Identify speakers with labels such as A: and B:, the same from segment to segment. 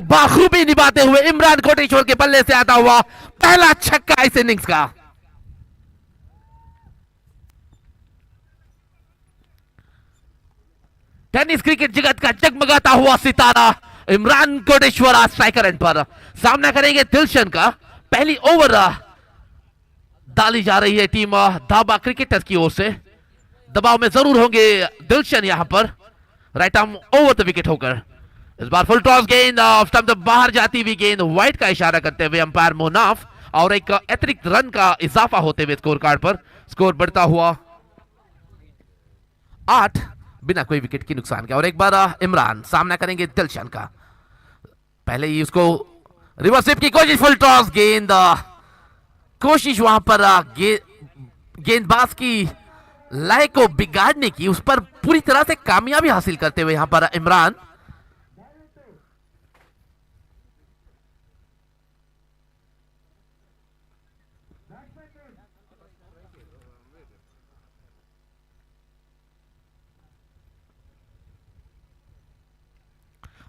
A: बाखूबी निभाते हुए इमरान कोटेश्वर के बल्ले से आता हुआ पहला छक्का इस इनिंग्स का। टेनिस क्रिकेट जगत का जगमगाता हुआ सितारा इमरान कोटेश्वर आज स्ट्राइकर एंड पर सामना करेंगे दिलशन का। पहली ओवर डाली जा रही है टीम धाबा क्रिकेटर्स की ओर से। दबाव में जरूर होंगे दिलशन यहां पर। Right arm over the wicket होकर इस बार फुल टॉस गेंद स्टंप बाहर जाती हुई गेंद वाइड का इशारा करते हुए अंपायर मुनाफ और एक अतिरिक्त रन का इजाफा होते हुए स्कोर कार्ड पर स्कोर बढ़ता हुआ 8 बिना कोई विकेट की नुकसान के। और एक बार इमरान सामना करेंगे दिलशन का। पहले ही उसको रिवर्स स्वीप की कोशिश, फुल टॉस गेंद कोशिश वहां पर गेंदबाज की लय को बिगाड़ने की, उस पर पूरी तरह से कामयाबी हासिल करते हुए यहां पर इमरान।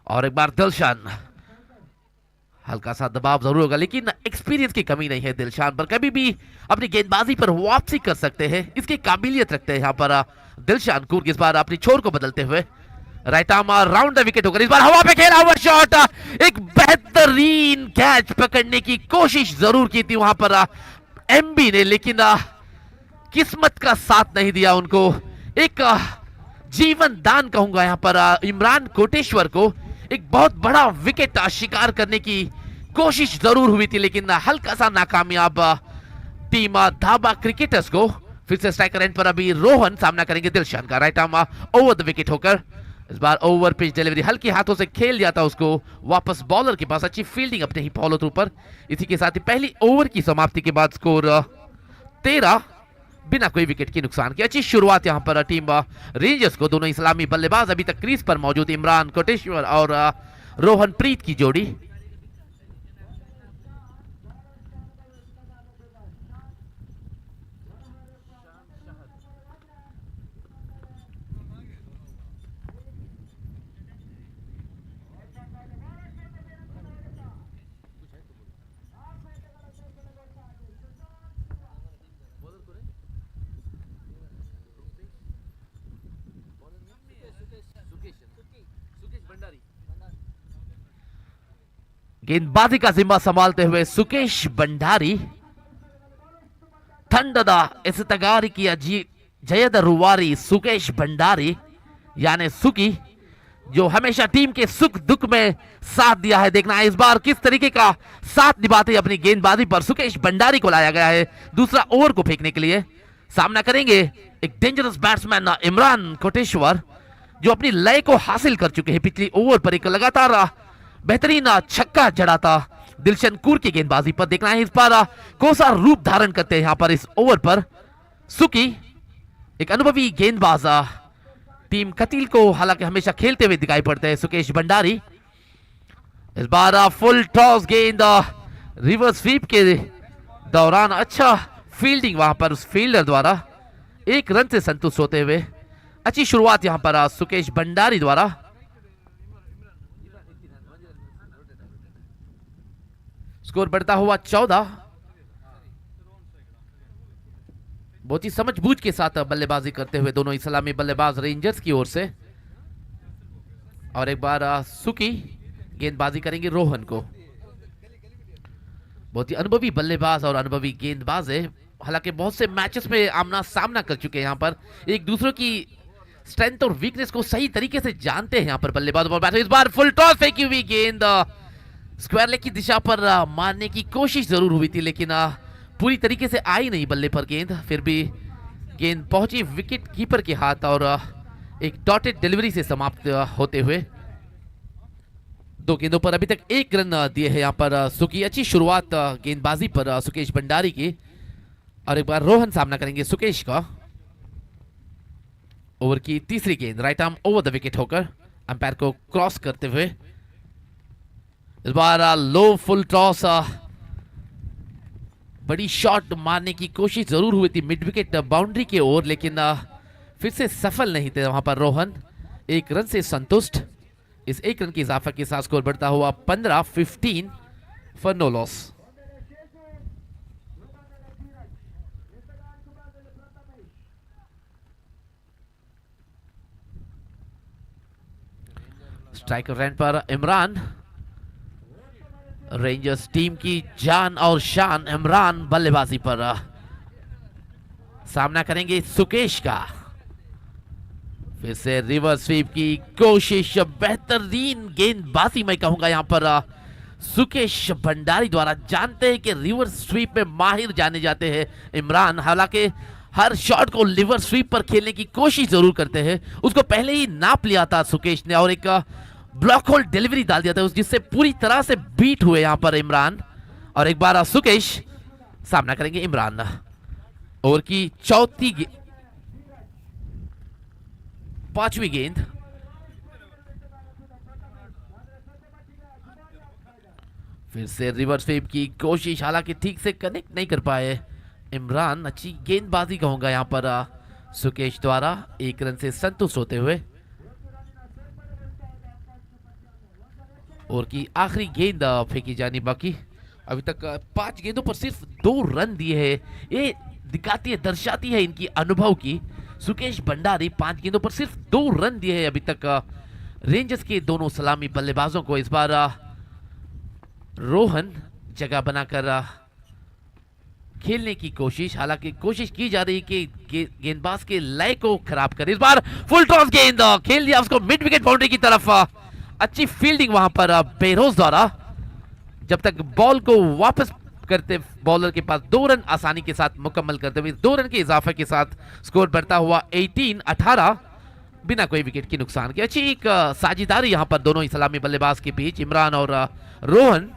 A: और एक बार दिलशान, हल्का सा दबाव जरूर होगा लेकिन एक्सपीरियंस की कमी नहीं है दिलशान पर। कभी भी अपनी गेंदबाजी पर वापसी कर सकते हैं, इसकी काबिलियत रखते हैं यहां पर दिलशान कुर्ग। इस बार अपनी छोर को बदलते हुए right arm round the wicket होकर इस बार हवा पे खेला हुआ शॉट, एक बेहतरीन कैच पकड़ने की कोशिश जरूर की थी वहां पर एमबी ने, लेकिन किस्मत का साथ नहीं दिया उनको। एक जीवन दान कहूंगा यहां पर इमरान कोटेश्वर को। एक बहुत बड़ा विकेट शिकार करने की कोशिश जरूर हुई थी लेकिन हल्का सा नाकामयाब टीम धाबा क्रिकेटर्स को। फिर से स्ट्राइकर एंड पर अभी रोहन सामना करेंगे दिलशान का। Right arm over the wicket होकर इस बार ओवर पिच डिलीवरी हल्के हाथों से खेल दिया था उसको वापस बॉलर के पास। अच्छी फील्डिंग अपने ही फॉलो थ्रू पर। इसी के साथ ही पहली ओवर की समाप्ति के बाद स्कोर 13 बिना कोई विकेट की नुकसान की। अच्छी शुरुआत यहां पर टीम रेंजर्स को। दोनों इस्लामी बल्लेबाज अभी तक क्रीज पर मौजूद इमरान कोटेश्वर और रोहन प्रीत की जोड़ी। गेंदबाजी का जिम्मा संभालते हुए सुकेश भंडारी ठंडद इस्तगारी किया जयद रुवारी सुकेश भंडारी यानी सुकी, जो हमेशा टीम के सुख दुख में साथ दिया है। देखना है इस बार किस तरीके का साथ निभाते हैं अपनी गेंदबाजी पर सुकेश भंडारी को लाया गया है दूसरा ओवर को फेंकने के लिए। सामना करेंगे एक डेंजरस बैट्समैन इमरान कोटेश्वर, जो अपनी लय को हासिल कर चुके हैं। पिछली ओवर पर एक लगातार बेहतरीन छक्का जड़ा था दिलशन कूर की गेंदबाजी पर। देखना है इस बार कौन-सा रूप धारण करते हैं यहां पर इस ओवर पर सुकी, एक अनुभवी गेंदबाज। टीम कतील को हालांकि हमेशा खेलते हुए दिखाई पड़ते हैं सुकेश भंडारी। इस बार फुल टॉस गेंद रिवर्स स्वीप के दौरान अच्छा फील्डिंग वहां पर उस फील्डर द्वारा, एक रन से संतुष्ट होते हुए अच्छी शुरुआत यहां पर सुकेश भंडारी द्वारा। स्कोर बढ़ता हुआ 14। बहुत ही समझबूझ के साथ बल्लेबाजी करते हुए दोनों इस्लामी बल्लेबाज रेंजर्स की ओर से। और एक बार सुकी गेंदबाजी करेंगे रोहन को। बहुत ही अनुभवी बल्लेबाज और अनुभवी गेंदबाज है, हालांकि बहुत से मैचेस में आमना सामना कर चुके हैं यहां पर। एक दूसरे की स्ट्रेंथ और वीकनेस को सही तरीके से जानते हैं यहां पर बल्लेबाज और बैट्समैन। इस बार फुल टॉस फेंकी हुई गेंद स्क्वायर लेग की दिशा पर मारने की कोशिश जरूर हुई थी लेकिन पूरी तरीके से आई नहीं बल्ले पर गेंद। फिर भी गेंद पहुंची विकेट कीपर के हाथ और एक डॉटेड डिलीवरी से समाप्त होते हुए 2 गेंदों पर अभी तक 1 रन दिए हैं यहां पर सुकी। अच्छी शुरुआत गेंदबाजी पर सुकेश भंडारी की। और एक बार रोहन सामना करेंगे सुकेश का। ओवर की तीसरी गेंद right arm over the wicket होकर अंपायर को क्रॉस करते हुए इस बार लो फुल टॉस, बड़ी शॉट मारने की कोशिश जरूर हुई थी मिड विकेट बाउंड्री के ओर लेकिन फिर से सफल नहीं थे वहां पर रोहन। 1 रन से संतुष्ट। इस एक रन की इजाफा के साथ स्कोर बढ़ता हुआ 15-15 for no loss. Striker run पर इमरान, रेंजर्स टीम की जान और शान इमरान बल्लेबाजी पर सामना करेंगे सुकेश का। फिर से रिवर्स स्वीप की कोशिश, बेहतरीन गेंदबाजी मैं कहूंगा यहां पर सुकेश भंडारी द्वारा। जानते हैं कि रिवर्स स्वीप में माहिर जाने जाते हैं इमरान, हालांकि हर शॉट को रिवर्स स्वीप पर खेलने की कोशिश जरूर करते हैं। उसको पहले ही नाप लिया था सुकेश ने और एक ब्लॉक होल डिलीवरी डाल दिया था जिससे पूरी तरह से बीट हुए यहां पर इमरान। और एक बार सुकेश सामना करेंगे इमरान। ओवर की पांचवी गेंद, फिर से रिवर्स स्वीप की कोशिश, हालांकि ठीक से कनेक्ट नहीं कर पाए इमरान। अच्छी गेंदबाजी कहूंगा यहां पर सुकेश द्वारा, एक रन से संतुष्ट होते हुए। और की आखिरी गेंद फेंकी जानी बाकी। अभी तक 5 गेंदों पर सिर्फ 2 रन दिए हैं। ये दिखाती है, दर्शाती है इनकी अनुभव की। सुकेश भंडारी 5 गेंदों पर सिर्फ 2 रन दिए हैं अभी तक रेंजर्स के दोनों सलामी बल्लेबाजों को। इस बार रोहन जगह बनाकर खेलने की कोशिश, हालांकि कोशिश की जा रही कि गेंदबाज के लय को खराब करे। इस बार फुल टॉस गेंद खेल दिया उसको मिड विकेट बाउंड्री की तरफ। अच्छी फील्डिंग वहां पर बेरोज द्वारा। जब तक बॉल को वापस करते बॉलर के पास 2 रन आसानी के साथ मुकम्मल करते हुए 2 रन के इजाफे के साथ स्कोर बढ़ता हुआ 18-18 बिना कोई विकेट की नुकसान के। अच्छी एक साझेदारी यहां पर दोनों ही सलामी बल्लेबाज के बीच, इमरान और Rohan.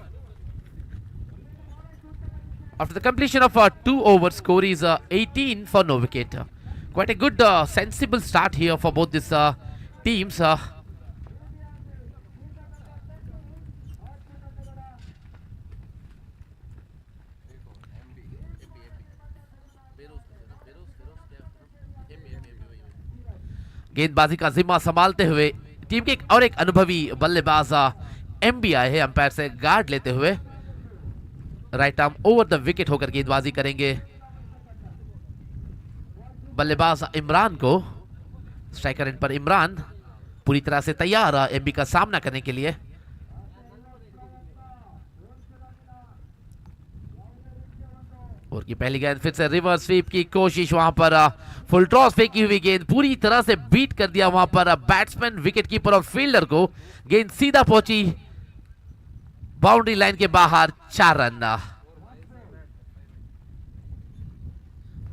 A: After the completion of 2 overs, score is 18 for no wicket. Quite a good, sensible start here for both these teams. गेंदबाजी का जिम्मा संभालते हुए टीम के एक अनुभवी बल्लेबाज एमबी आए हैं अंपायर से गार्ड लेते हुए। Right arm over the wicket होकर गेंदबाजी करेंगे बल्लेबाज इमरान को। स्ट्राइकर एंड पर इमरान पूरी तरह से तैयार एमबी का सामना करने के लिए। और की पहली गेंद, फिर से रिवर्स स्वीप की कोशिश, वहां पर फुल टॉस फेंकी हुई गेंद पूरी तरह से बीट कर दिया वहां पर बैट्समैन, विकेट कीपर और फील्डर को। गेंद सीधा पहुंची बाउंड्री लाइन के बाहर। 4 रन।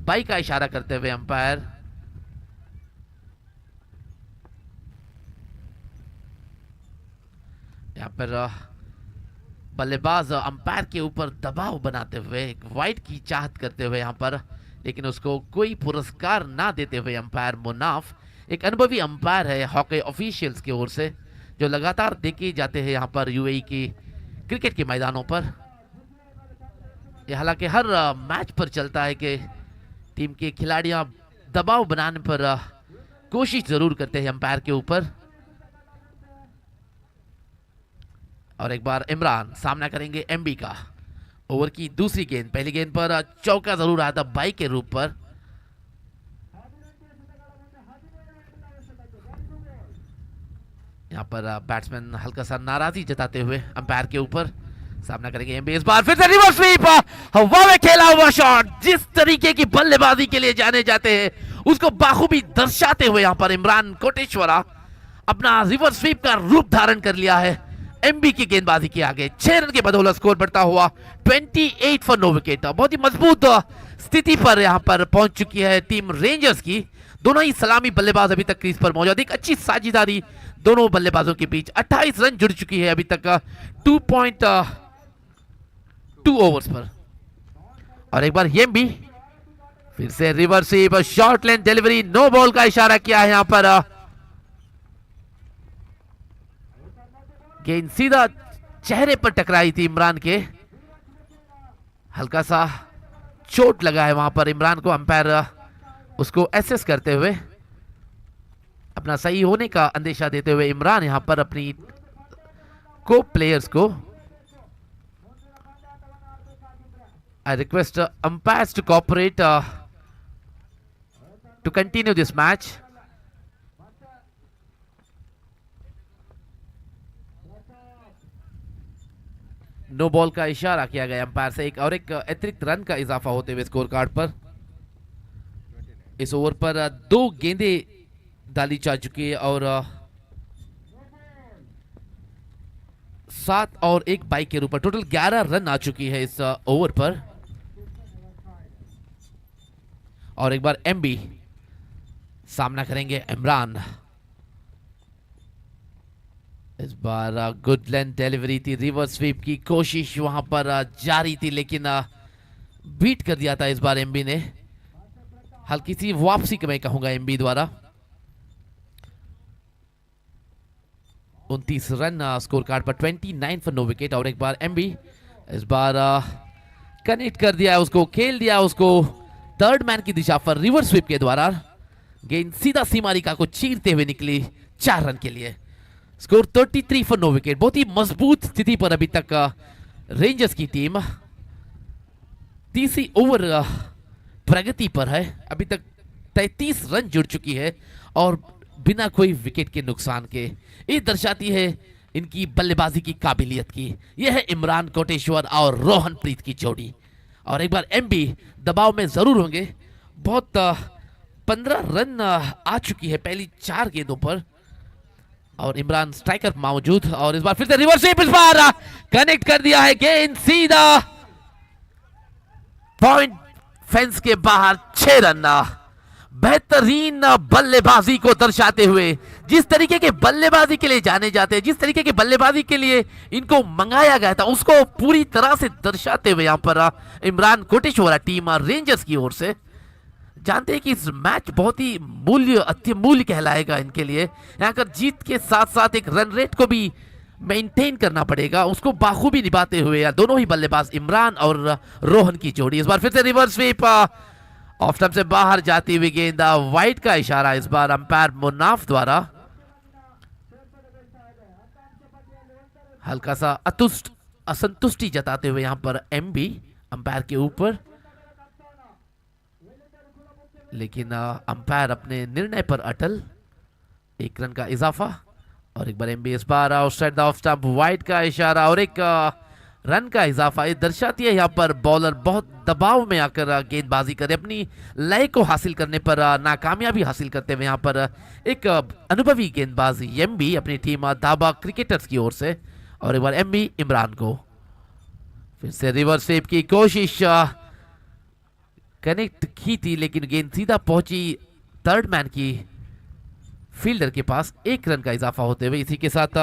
A: बाई का इशारा करते हुए अंपायर। यहां पर बल्लेबाज अंपायर के ऊपर दबाव बनाते हुए एक वाइड की चाहत करते हुए यहां पर, लेकिन उसको कोई पुरस्कार ना देते हुए अंपायर मुनाफ, एक अनुभवी अंपायर है हॉकी ऑफिशियल्स की ओर से, जो लगातार देखे जाते हैं यहां पर यूएई की क्रिकेट के मैदानों पर। यह हालांकि हर मैच पर चलता है कि टीम के खिलाड़ियां दबाव बनाने पर कोशिश जरूर करते हैं अंपायर के ऊपर। और एक बार इमरान सामना करेंगे एमबी का। ओवर की दूसरी गेंद, पहली गेंद पर चौका जरूर आया था बाई के रूप पर। यहां पर बैट्समैन हल्का सा नाराजगी जताते हुए अंपायर के ऊपर सामना करेंगे एमबी। इस बार फिर से रिवर्स स्वीप, हवा में खेला हुआ शॉट। जिस तरीके की बल्लेबाजी के लिए जाने जाते हैं उसको बाखूबी दर्शाते हुए यहां पर इमरान कोटेश्वरा अपना रिवर्स स्वीप का रूप धारण कर लिया है एमबी की गेंदबाजी के आगे। 6 रन के बदौलत स्कोर बढ़ता हुआ 28 फॉर नो विकेट। बहुत ही मजबूत स्थिति पर यहां पर पहुंच चुकी है टीम रेंजर्स की। दोनों ही सलामी बल्लेबाज अभी तक क्रीज पर मौजूद। एक अच्छी साझेदारी दोनों बल्लेबाजों के बीच। 28 रन जुड़ चुकी है अभी तक 2.2 ओवर्स पर। और एक बार ये भी फिर से reverse sweep, short length delivery, no ball का इशारा किया है यहां पर। गेंद सीधा चेहरे पर टकराई थी इमरान के, हल्का सा चोट लगा है वहां पर इमरान को। अंपायर उसको एसेस करते हुए अपना सही होने का अंदेशा देते हुए इमरान यहां पर अपनी को प्लेयर्स को I request umpires to cooperate to continue this match. No ball का इशारा किया गया अंपायर से, एक अतिरिक्त रन का इजाफा होते हुए स्कोर कार्ड पर। इस ओवर पर 2 गेंदे डाली जा चुकी है और 7 और 1 बाइक के ऊपर टोटल 11 रन आ चुकी है इस ओवर पर। और एक बार एमबी सामना करेंगे इमरान। इस बार गुड लेंथ डिलीवरी थी, रिवर्स स्वीप की कोशिश वहां पर जारी थी, लेकिन बीट कर दिया था इस बार एमबी ने। हल्की सी वापसी मैं कहूंगा एमबी द्वारा। 29 रन स्कोर कार्ड पर, 29 फॉर नो विकेट। और एक बार एमबी इस बार कनेक्ट कर दिया, उसको खेल दिया, उसको थर्ड मैन की दिशा पर रिवर्स स्वीप के द्वारा गेंद सीधा सीमा रेखा को चीरते हुए निकली 4 रन के लिए। Score 33 for no wicket. बहुत ही मजबूत स्थिति पर अभी तक रेंजर्स की टीम तीसरी ओवर प्रगति पर है। अभी तक 33 रन जुड़ चुकी है और बिना कोई विकेट के नुकसान के। ये दर्शाती है इनकी बल्लेबाजी की काबिलियत की। यह है इमरान कोटेश्वर और रोहनप्रीत की जोड़ी। और एक बार एमबी दबाव में जरूर होंगे। बहुत 15 रन आ चुकी है पहली 4 गेंदों पर और इमरान स्ट्राइकर मौजूद। और इस बार फिर से रिवर्स स्वीप, इस बार कनेक्ट कर दिया है गेंद सीधा पॉइंट फेंस के बाहर। 6 रन बेहतरीन बल्लेबाजी को दर्शाते हुए, जिस तरीके के बल्लेबाजी के लिए जाने जाते हैं, जिस तरीके के बल्लेबाजी के लिए इनको मंगाया गया था, उसको पूरी तरह से दर्शाते हुए यहां पर इमरान कोटेश्वर टीम रेंजर्स की ओर से। जानते हैं कि इस मैच बहुत ही अत्यमूल्य कहलाएगा इनके लिए। यहाँ कर जीत के साथ साथ एक रन रेट को भी मेंटेन करना पड़ेगा, उसको बाखूबी निभाते हुए या दोनों ही बल्लेबाज इमरान और रोहन की जोड़ी। इस बार फिर से रिवर्स स्वीप, ऑफ स्टंप से बाहर जाती हुई गेंद, वाइड का इशारा इस बार अंपायर मुनाफ द्वारा। हल्का सा असंतुष्टि जताते हुए यहां पर एमबी अंपायर के ऊपर, लेकिन अंपायर अपने निर्णय पर अटल। 1 रन का इजाफा और एक बार एमबी इस बार outside the off stump, wide का इशारा और एक रन का इजाफा। ये दर्शाती है यहाँ पर बॉलर बहुत दबाव में आकर गेंदबाजी करे, अपनी लय को हासिल करने पर नाकामयाबी हासिल करते हुए यहाँ पर एक अनुभवी गेंदबाज एमबी अपनी टीम धाबा क्रिकेटर्स की ओर से। और एक बार एमबी इमरान को फिर से रिवर्स स्वीप की कोशिश, कनेक्ट की थी लेकिन गेंद सीधा पहुंची थर्ड मैन की फील्डर के पास। 1 रन का इजाफा होते हुए इसी के साथ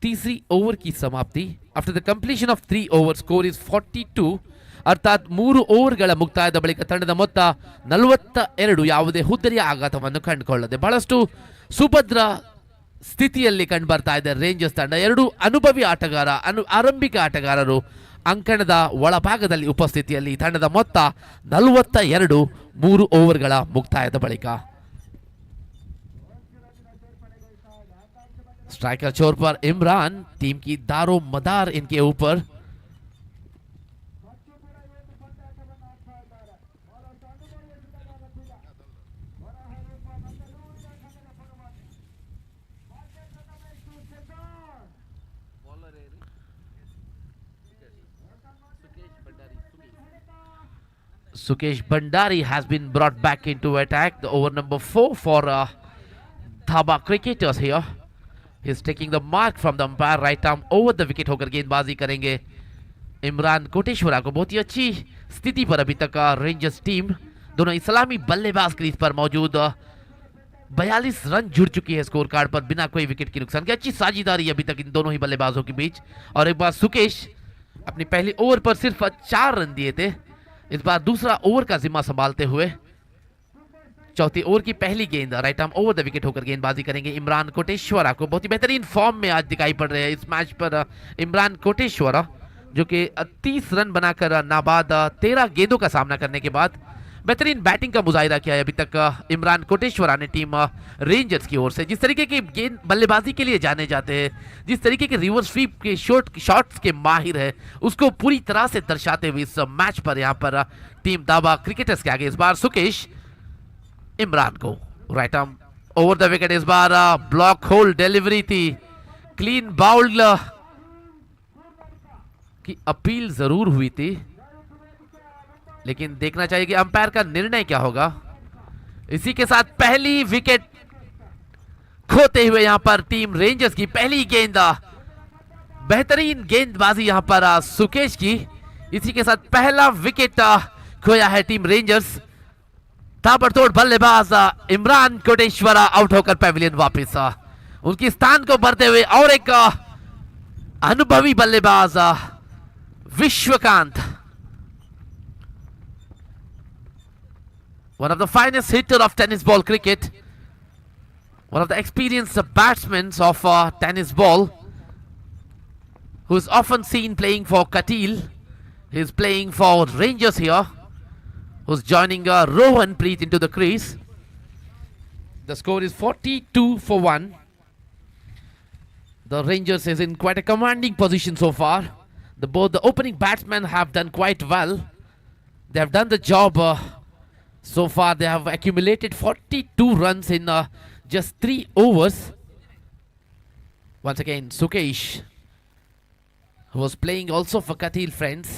A: तीसरी ओवर की समाप्ति। After the completion of 3 over score is 42, ಅರ್ಥಾತ್ 3 ಓವರ್ಗಳ ಮುಕ್ತಾಯದ ಬಳಿಕ ತಂಡದ ಮೊತ್ತ 42. ಯಾವುದೇ ಹುದ್ದರಿಯ ಆಘಾತವನ್ನು ಕಂಡುಕೊಳ್ಳದೆ ಬಹಳಷ್ಟು ಸುಭದ್ರ ಸ್ಥಿತಿಯಲ್ಲಿ ಕಂಡುಬರ್ತಾ ಇದೆ ರೇಂಜರ್ಸ್ ತಂಡ. 2 ಅನುಭವಿ ಆಟಗಾರ ಆರಂಭಿಕ ಆಟಗಾರರು ಅಂಕಣದ ಒಳಭಾಗದಲ್ಲಿ ಉಪಸ್ಥಿತಿಯಲ್ಲಿ ತಂಡದ ಮೊತ್ತ 42 3 ಓವರ್ಗಳ ಮುಕ್ತಾಯದ ಬಳಿಕ. स्ट्राइकर छोर पर इमरान, टीम की दारो मदार इनके ऊपर। Sukesh Bhandari has been brought back into attack. The over number 4 for Dhaba cricketers here. He's taking the mark from the umpire, right arm over the wicket होकर गेंदबाजी करेंगे इमरान कोटेश्वरा को। बहुत ही अच्छी स्थिति पर अभी तक रेंजर्स टीम, दोनों इस्लामी बल्लेबाज क्रीज पर मौजूद। 42 रन जुड़ चुकी है स्कोर कार्ड पर बिना कोई विकेट के नुकसान की। अच्छी साझेदारी अभी तक इन दोनों ही बल्लेबाजों के बीच। और एक बार सुकेश अपनी पहली ओवर पर सिर्फ 4 रन दिए थे, इस बार दूसरा ओवर का जिम्मा संभालते हुए चौथी ओवर की पहली गेंद right arm over the wicket होकर गेंदबाजी करेंगे इमरान कोटेश्वरा को। बहुत ही बेहतरीन फॉर्म में आज दिखाई पड़ रहे हैं इस मैच पर इमरान कोटेश्वरा, जो कि 30 रन बनाकर नाबाद 13 गेंदों का सामना करने के बाद बेहतरीन बैटिंग का मुजाहिरा किया है अभी तक इमरान कोटेश्वरा ने टीम रेंजर्स की ओर से। जिस तरीके की गेंद बल्लेबाजी के लिए जाने जाते हैं, जिस तरीके के रिवर्स स्वीप के शॉट्स के माहिर है, उसको पूरी तरह से दर्शाते हुए इस मैच पर यहाँ पर टीम दावा क्रिकेटर्स के आगे इस बार सुकेश इमरान को right arm over the wicket. इस बार ब्लॉक होल डिलीवरी थी, क्लीन बाउल्ड की अपील जरूर हुई थी, लेकिन देखना चाहिए कि अंपायर का निर्णय क्या होगा। इसी के साथ पहली विकेट खोते हुए यहां पर टीम रेंजर्स की पहली गेंद, बेहतरीन गेंदबाजी यहां पर सुकेश की। इसी के साथ पहला विकेट खोया है टीम रेंजर्स। ताबड़तोड़ बल्लेबाज इमरान कोटेश्वरा आउट होकर पैविलियन वापस उनकी स्थान को भरते हुए, और एक अनुभवी बल्लेबाज Vishwakant, one of the finest hitter of tennis ball cricket, one of the experienced batsmen of tennis ball, who is often seen playing for Katil. He is playing for Rangers here, who's joining Rohan Preet into the crease. The score is 42-1. The Rangers is in quite a commanding position so far. Both the opening batsmen have done quite well. They have done the job. So far they have accumulated 42 runs in just 3 overs. Once again Sukesh, who was playing also for Katil friends,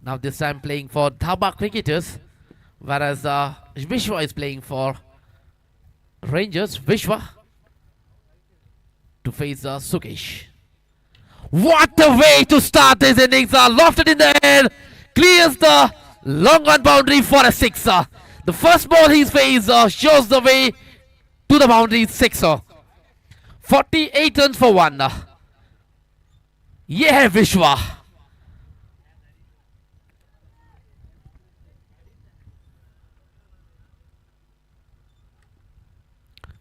A: now this time playing for Dhaba cricketers, whereas Vishwa is playing for Rangers. Vishwa to face Sukesh. What a way to start this innings! Lofted in the air, clears the long on boundary for a sixer. The first ball he's faced shows the way to the boundary, sixer. 48 runs for 1. ये है विश्वा।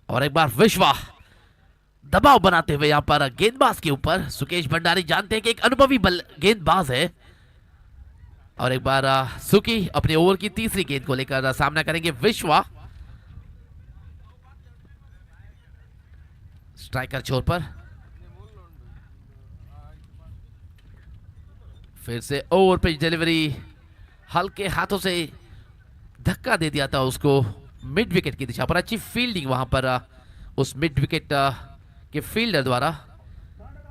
A: और एक बार विश्वा दबाव बनाते हुए यहां पर गेंदबाज के ऊपर। सुकेश भंडारी जानते हैं कि एक अनुभवी गेंदबाज है। और एक बार सुकी अपने ओवर की तीसरी गेंद को लेकर सामना करेंगे विश्वा। स्ट्राइकर छोर पर फिर से ओवर पिच डिलीवरी, हल्के हाथों से धक्का दे दिया था उसको मिड विकेट की दिशा पर। अच्छी फील्डिंग वहां पर उस मिड विकेट के फील्डर द्वारा।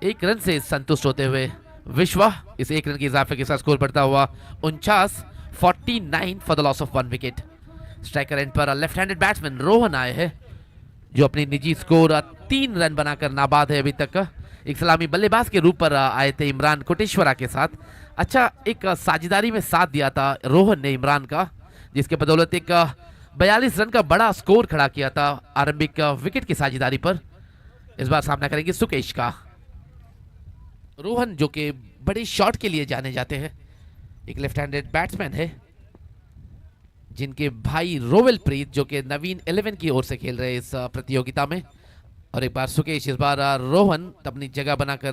A: 1 रन से संतुष्ट होते हुए विश्वा इस 1 रन के इजाफे के साथ स्कोर बढ़ता हुआ 49 for the loss of 1 wicket. Striker end पर लेफ्ट हैंडेड बैट्समैन रोहन आए हैं, जो अपनी निजी स्कोर 3 रन बनाकर नाबाद है अभी तक। एक सलामी बल्लेबाज के रूप पर आए थे इमरान कोटेश्वरा के साथ। अच्छा एक साझेदारी में साथ दिया था रोहन ने इमरान का, जिसके बदौलत एक 42 रन का बड़ा स्कोर खड़ा किया था आरंभिक विकेट की साझेदारी पर। इस बार सामना करेंगे सुकेश का। रोहन जो कि बड़े शॉट के लिए जाने जाते हैं, एक लेफ्ट हैंडेड बैट्समैन है, जिनके भाई रोवेल प्रीत जो कि नवीन 11 की ओर से खेल रहे हैं इस प्रतियोगिता में। और एक बार सुकेश, इस बार रोहन अपनी जगह बनाकर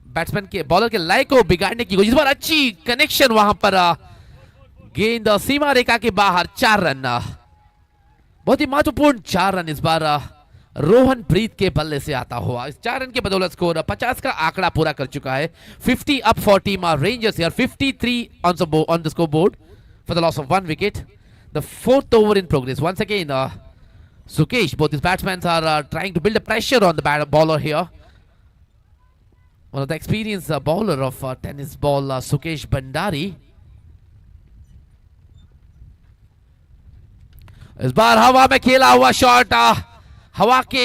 A: बैट्समैन के बॉलर के लय को बिगाड़ने की कोशिश। इस बार अच्छी कनेक्शन वहां पर, गेंद सीमा रेखा के बाहर। 4 रन, बहुत ही महत्वपूर्ण 4 रन इस बार रोहन प्रीत के बल्ले से आता हुआ। इस 4 रन के बदौलत स्कोर 50 का आंकड़ा पूरा कर चुका है। 50 up for team rangers here, 53 on the scoreboard for the loss of 1 wicket. The 4th over in progress. Once again, Sukesh, both these batsmen are trying to build a pressure on the bowler here. One of the experienced bowler of tennis ball, Sukesh Bhandari. इस बार हवा में खेला हुआ shot, हवा के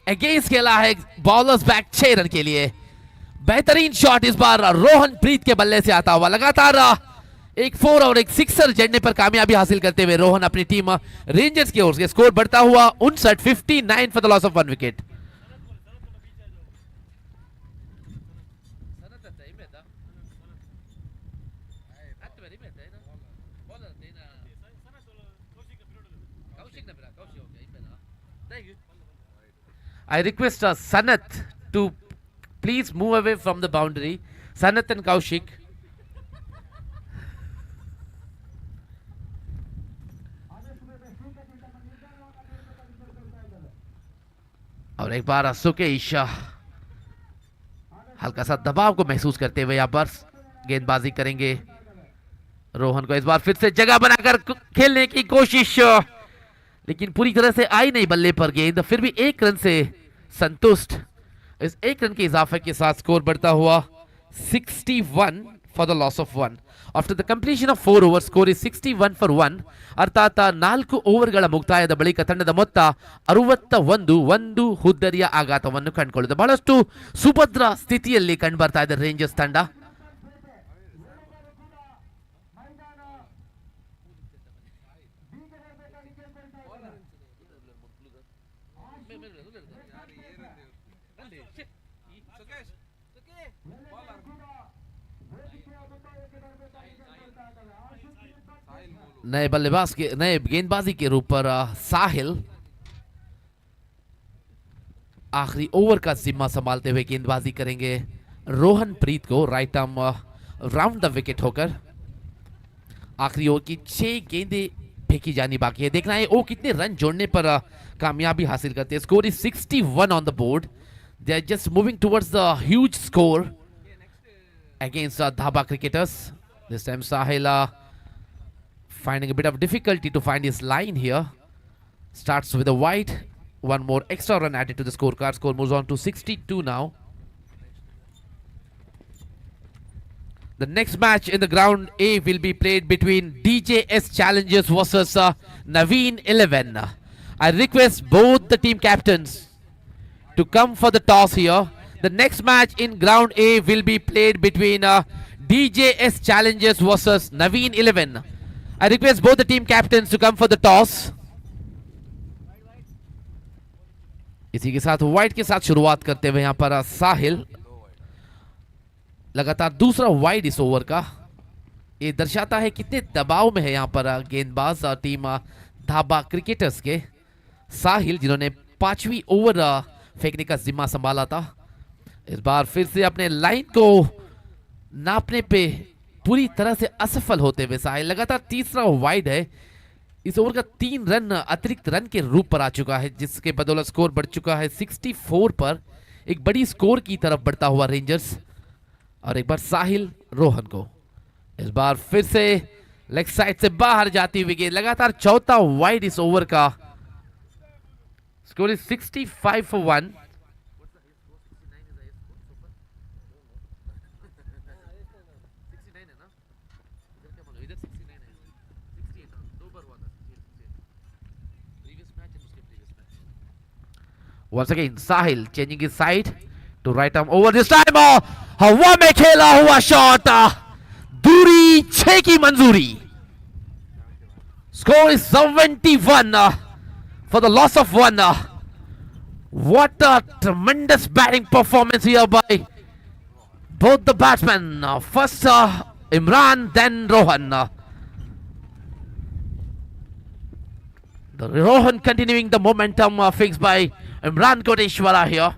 A: against खेला है bowlers back 6 run के लिए। बेहतरीन शॉट इस बार रोहन प्रीत के बल्ले से आता हुआ। लगातार एक 4 और एक 6 जड़ने पर कामयाबी हासिल करते हुए रोहन अपनी टीम रेंजर्स की ओर से स्कोर बढ़ता हुआ 59 for the loss of 1 wicket. I request Sanat to please move away from the boundary. Sanat and Kaushik. और एक बार सुकेश हल्का सा दबाव को महसूस करते हुए यहां पर गेंदबाजी करेंगे। रोहन को इस बार फिर से जगह बनाकर खेलने की कोशिश, लेकिन पूरी तरह से आई नहीं बल्ले पर गेंद। फिर भी 1 रन से संतुष्ट। इस 1 रन के इजाफे के साथ स्कोर बढ़ता हुआ 61 for the loss of 1. After the completion of 4 overs, score is 61 for 1. ಅರ್ಥಾತ್ 4 ಓವರ್ಗಳ ಮುಕ್ತಾಯದ ಬಳಿಕ ತಂಡದ ಮೊತ್ತ 61. ಒಂದು ಹುದ್ದರಿಯ ಆಘಾತವನ್ನು ಕಂಡುಕೊಳ್ಳುತ್ತೆ. ಬಹಳಷ್ಟು ಸುಭದ್ರ ಸ್ಥಿತಿಯಲ್ಲಿ ಕಂಡು ಬರ್ತಾ ಇದೆ ರೇಂಜರ್ಸ್ ತಂಡ. नए बल्लेबाज के नए गेंदबाजी के रूप पर साहिल आखिरी ओवर का जिम्मा संभालते हुए गेंदबाजी करेंगे। रोहन प्रीत को right arm round the wicket होकर आखिरी ओवर की 6 गेंदें फेंकी जानी बाकी है। देखना है वो कितने रन जोड़ने पर कामयाबी हासिल करते हैं। Score is 61 on the board. They are just moving towards the huge score against Dhaba cricketers. This time Sahil finding a bit of difficulty to find his line here. Starts with a wide. One more extra run added to the scorecard. Score moves on to 62 now. The next match in the ground A will be played between DJS Challengers versus Naveen 11. I request both the team captains to come for the toss here. The next match in ground A will be played between DJS Challengers versus Naveen 11. I request both the team captains to come for the toss. इसी के साथ wide के साथ शुरुआत करते हुए यहां पर साहिल लगातार दूसरा वाइड इस ओवर का। ये दर्शाता है कितने दबाव में है यहां पर गेंदबाज टीम धाबा क्रिकेटर्स के। साहिल जिन्होंने 5वीं ओवर फेंकने का जिम्मा संभाला था, इस बार फिर से अपने लाइन को नापने पे पूरी तरह से असफल होते हुए साहिल लगातार तीसरा वाइड है। इस ओवर का 3 रन अतिरिक्त रन के रूप पर आ चुका है, जिसके बदौलत स्कोर बढ़ चुका है 64 पर। एक बड़ी स्कोर की तरफ बढ़ता हुआ रेंजर्स। और एक बार साहिल रोहन को इस बार फिर से लेग साइड से बाहर जाती हुई गेंद। लगातार चौथा वाइड इस ओवर का। Score is 65 for 1. Once again, Sahil changing his side to right arm over this time. हवा में खेला हुआ शॉट, दूरी 6 की मंजूरी। Score is 71 for the loss of 1. What a tremendous batting performance here by both the batsmen. First Imran, then Rohan. The Rohan continuing the momentum fixed by Imran Koteshwara here.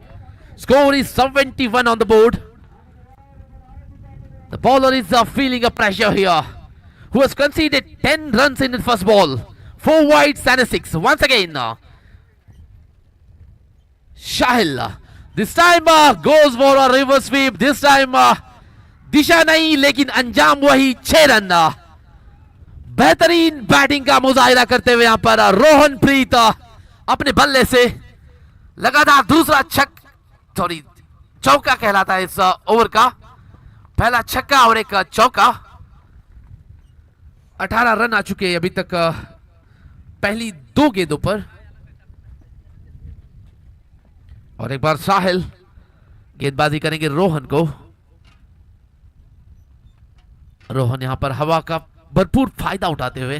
A: Score is 71 on the board. The bowler is feeling a pressure here, who has conceded 10 runs in his first ball. 4 wides and a 6. Once again, Shahil. This time goes for a reverse sweep. This time दिशा नहीं, लेकिन अंजाम वही 6 run. बेहतरीन batting का मुजाहिरा करते हुए यहां पर रोहन प्रीत अपने बल्ले से लगातार दूसरा चौका कहलाता है इस ओवर का। पहला छक्का और एक चौका। 18 रन आ चुके हैं अभी तक पहली 2 गेंदों पर। और एक बार साहिल गेंदबाजी करेंगे रोहन को। रोहन यहां पर हवा का भरपूर फायदा उठाते हुए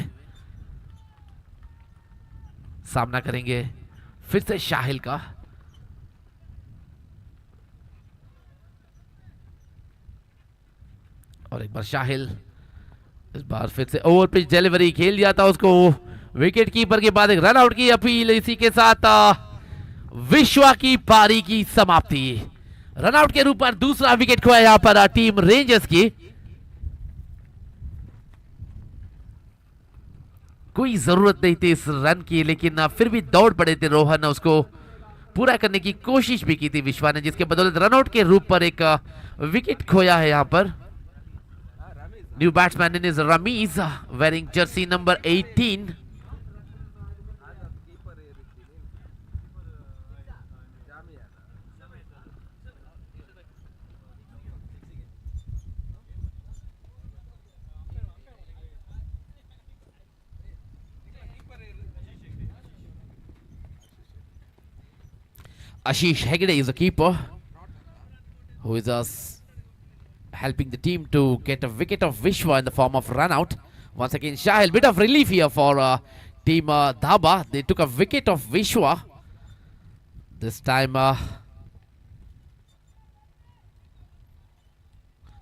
A: सामना करेंगे फिर से शाहिल का। और एक बार शाहिल इस बार फिर से ओवर पिच डिलीवरी खेल दिया था उसको विकेट कीपर के बाद एक रन आउट की अपील। इसी के साथ विश्वा की पारी की समाप्ति। रन आउट के रूप पर दूसरा विकेट खोया यहां पर टीम रेंजर्स की। कोई जरूरत नहीं थी इस रन की, लेकिन फिर भी दौड़ पड़े थे रोहन उसको पूरा करने की कोशिश भी की थी विश्वा ने, जिसके बदौलत रनआउट के रूप पर एक विकेट खोया है यहाँ पर। New batsman in is Rameez wearing jersey number 18। Ashish Hegde is the keeper, who is helping the team to get a wicket of Vishwa in the form of run out. Once again, Shahil, bit of relief here for team Dhaba. They took a wicket of Vishwa. This time,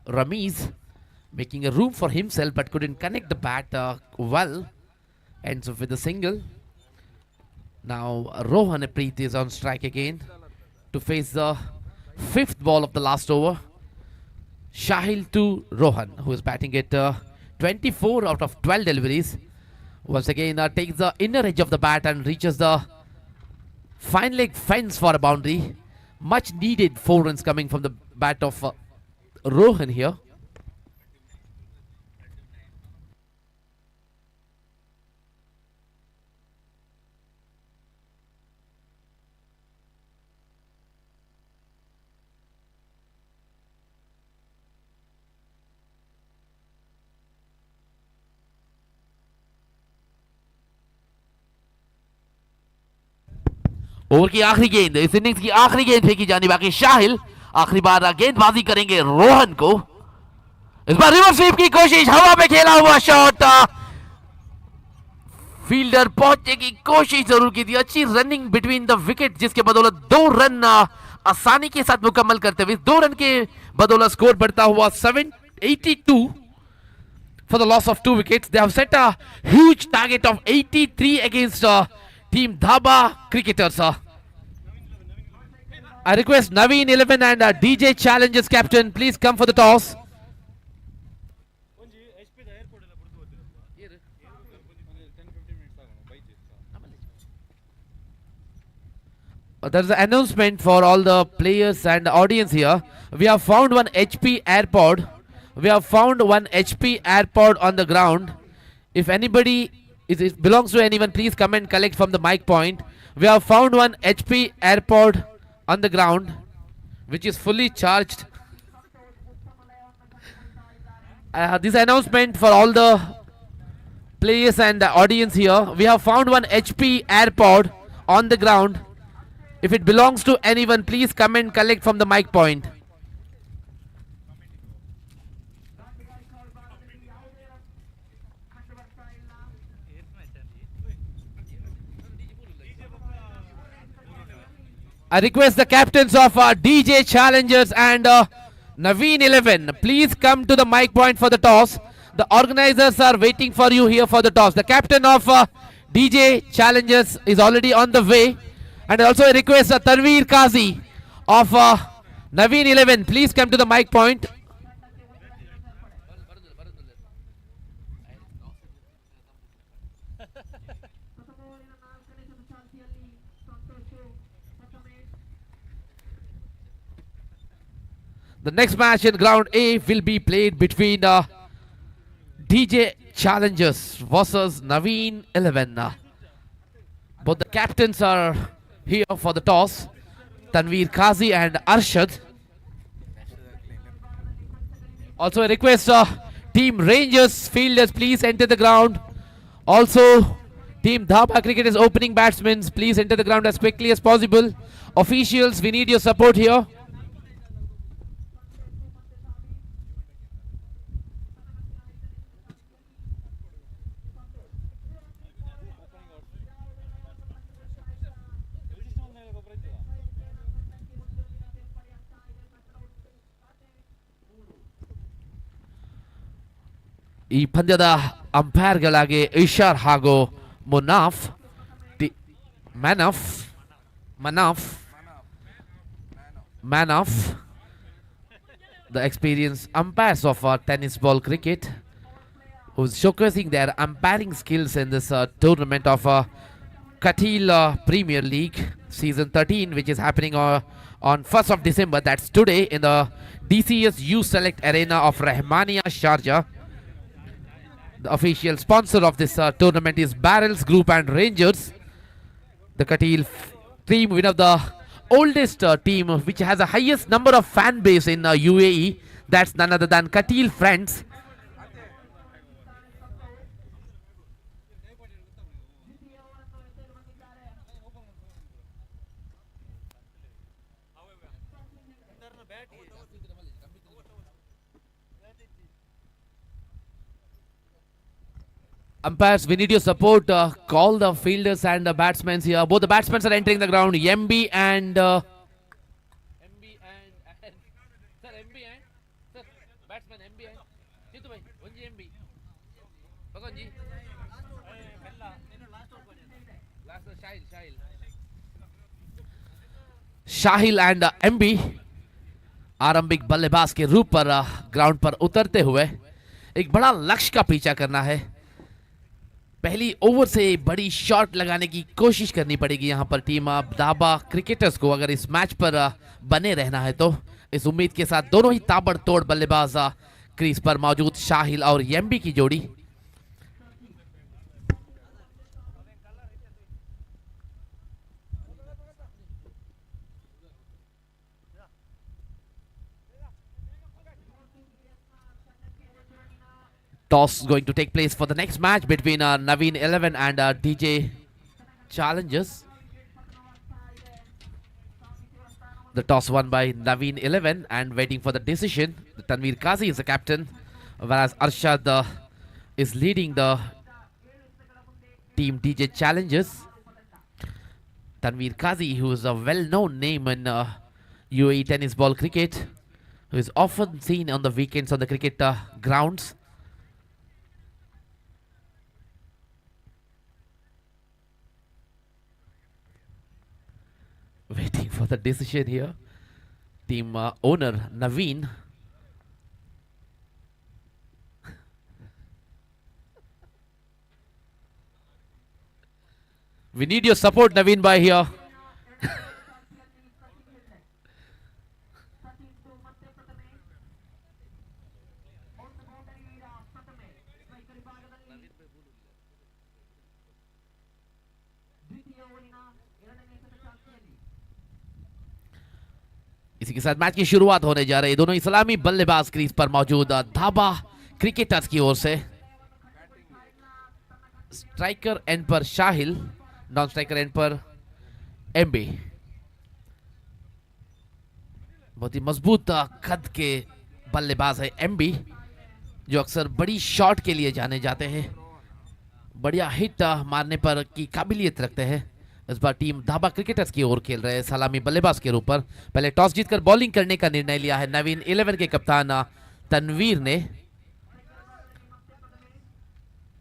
A: Ramiz making a room for himself but couldn't connect the bat well. Ends up with a single. Now Rohan Preet is on strike again to face the fifth ball of the last over. Shahil to Rohan, who is batting at 24 out of 12 deliveries. Once again takes the inner edge of the bat and reaches the fine leg fence for a boundary. Much needed 4 runs coming from the bat of Rohan here. Over की आखिरी गेंद, इस innings की आखिरी गेंद फेंकी जानी बाकी। शाहिल आखिरी बार गेंदबाजी करेंगे रोहन को। इस बार रिवर्स स्वीप की कोशिश, हवा में खेला हुआ शॉट, फील्डर पहुंचने की कोशिश जरूर की थी। अच्छी रनिंग बिटवीन द विकेट, जिसके बदौलत 2 रन आसानी के साथ मुकम्मल करते हुए 2 रन के बदौलत स्कोर बढ़ता हुआ 782 for the loss of 2 wickets. They have set a huge target of 83 against Team Dhaba cricketers. I request Naveen 11 and DJ Challenges captain, please come for the toss. There's an announcement for all the players and audience here. We have found one HP AirPod. We have found one HP AirPod on the ground. If anybody, it belongs to anyone, please come and collect from the mic point. We have found one HP AirPod on the ground, which is fully charged. This announcement for all the players and the audience here. We have found one HP AirPod on the ground. If it belongs to anyone, please come and collect from the mic point. I request the captains of DJ Challengers and Naveen 11, please come to the mic point for the toss. The organizers are waiting for you here for the toss. The captain of DJ Challengers is already on the way. And also I request Tanveer Kazi of Naveen 11, please come to the mic point. The next match in Ground A will be played between DJ Challengers versus Naveen 11. Both the captains are here for the toss, Tanveer Kazi and Arshad. Also I request Team Rangers fielders, please enter the ground. Also Team Dhaba Cricketers opening batsmen, please enter the ground as quickly as possible. Officials, we need your support here. ಈ ಪಂದ್ಯದ ಅಂಪೈರ್ಗಳಾಗಿ ಇಶಾರ್ ಹಾಗೂ Manaf, the experienced umpires of tennis ball cricket, who's showcasing their umpiring skills in this tournament of Katil Premier League Season 13, which is happening on 1st of December. That's today in the DCS U Select Arena of Rahmania, Sharjah. The official sponsor of this tournament is Barrels Group and Rangers. The Katil team, one of the oldest team which has the highest number of fan base in UAE. That's none other than Katil Friends. Umpires, we need your support. Call the fielders and the batsmen here. Both the batsmen are entering the ground. MB and sir, batsman MB and Jitu bhai, onji MB. Bhagan ji. Last Shahil and MB आरंभिक बल्लेबाज के रूप पर ground पर उतरते हुए एक बड़ा लक्ष्य का पीछा करना है। पहली ओवर से बड़ी शॉट लगाने की कोशिश करनी पड़ेगी यहां पर टीम धाबा क्रिकेटर्स को। अगर इस मैच पर बने रहना है तो इस उम्मीद के साथ दोनों ही ताबड़तोड़ बल्लेबाज क्रीज पर मौजूद शाहिल और एमबी की जोड़ी। Toss going to take place for the next match between Naveen 11 and DJ Challengers. The toss won by Naveen 11 and waiting for the decision. Tanveer Qazi is the captain, whereas Arshad is leading the team DJ Challengers. Tanveer Qazi, who is a well-known name in UAE tennis ball cricket, who is often seen on the weekends on the cricket grounds. Waiting for the decision here. Team owner Naveen. We need your support, Naveen, by here. इसी के साथ match की शुरुआत होने जा रही है। दोनों इस्लामी बल्लेबाज क्रीज पर मौजूद धाबा क्रिकेटर्स की ओर से। स्ट्राइकर एंड पर शाहिल, नॉन स्ट्राइकर एंड पर एमबी। बहुत ही मजबूत कद के बल्लेबाज है एमबी, जो अक्सर बड़ी शॉट के लिए जाने जाते हैं। बढ़िया हिट मारने पर की काबिलियत रखते हैं। इस बार टीम धाबा क्रिकेटर्स की ओर खेल रहे हैं सलामी बल्लेबाज के रूप पर। पहले टॉस जीतकर बॉलिंग करने का निर्णय लिया है नवीन 11 के कप्तान तनवीर ने,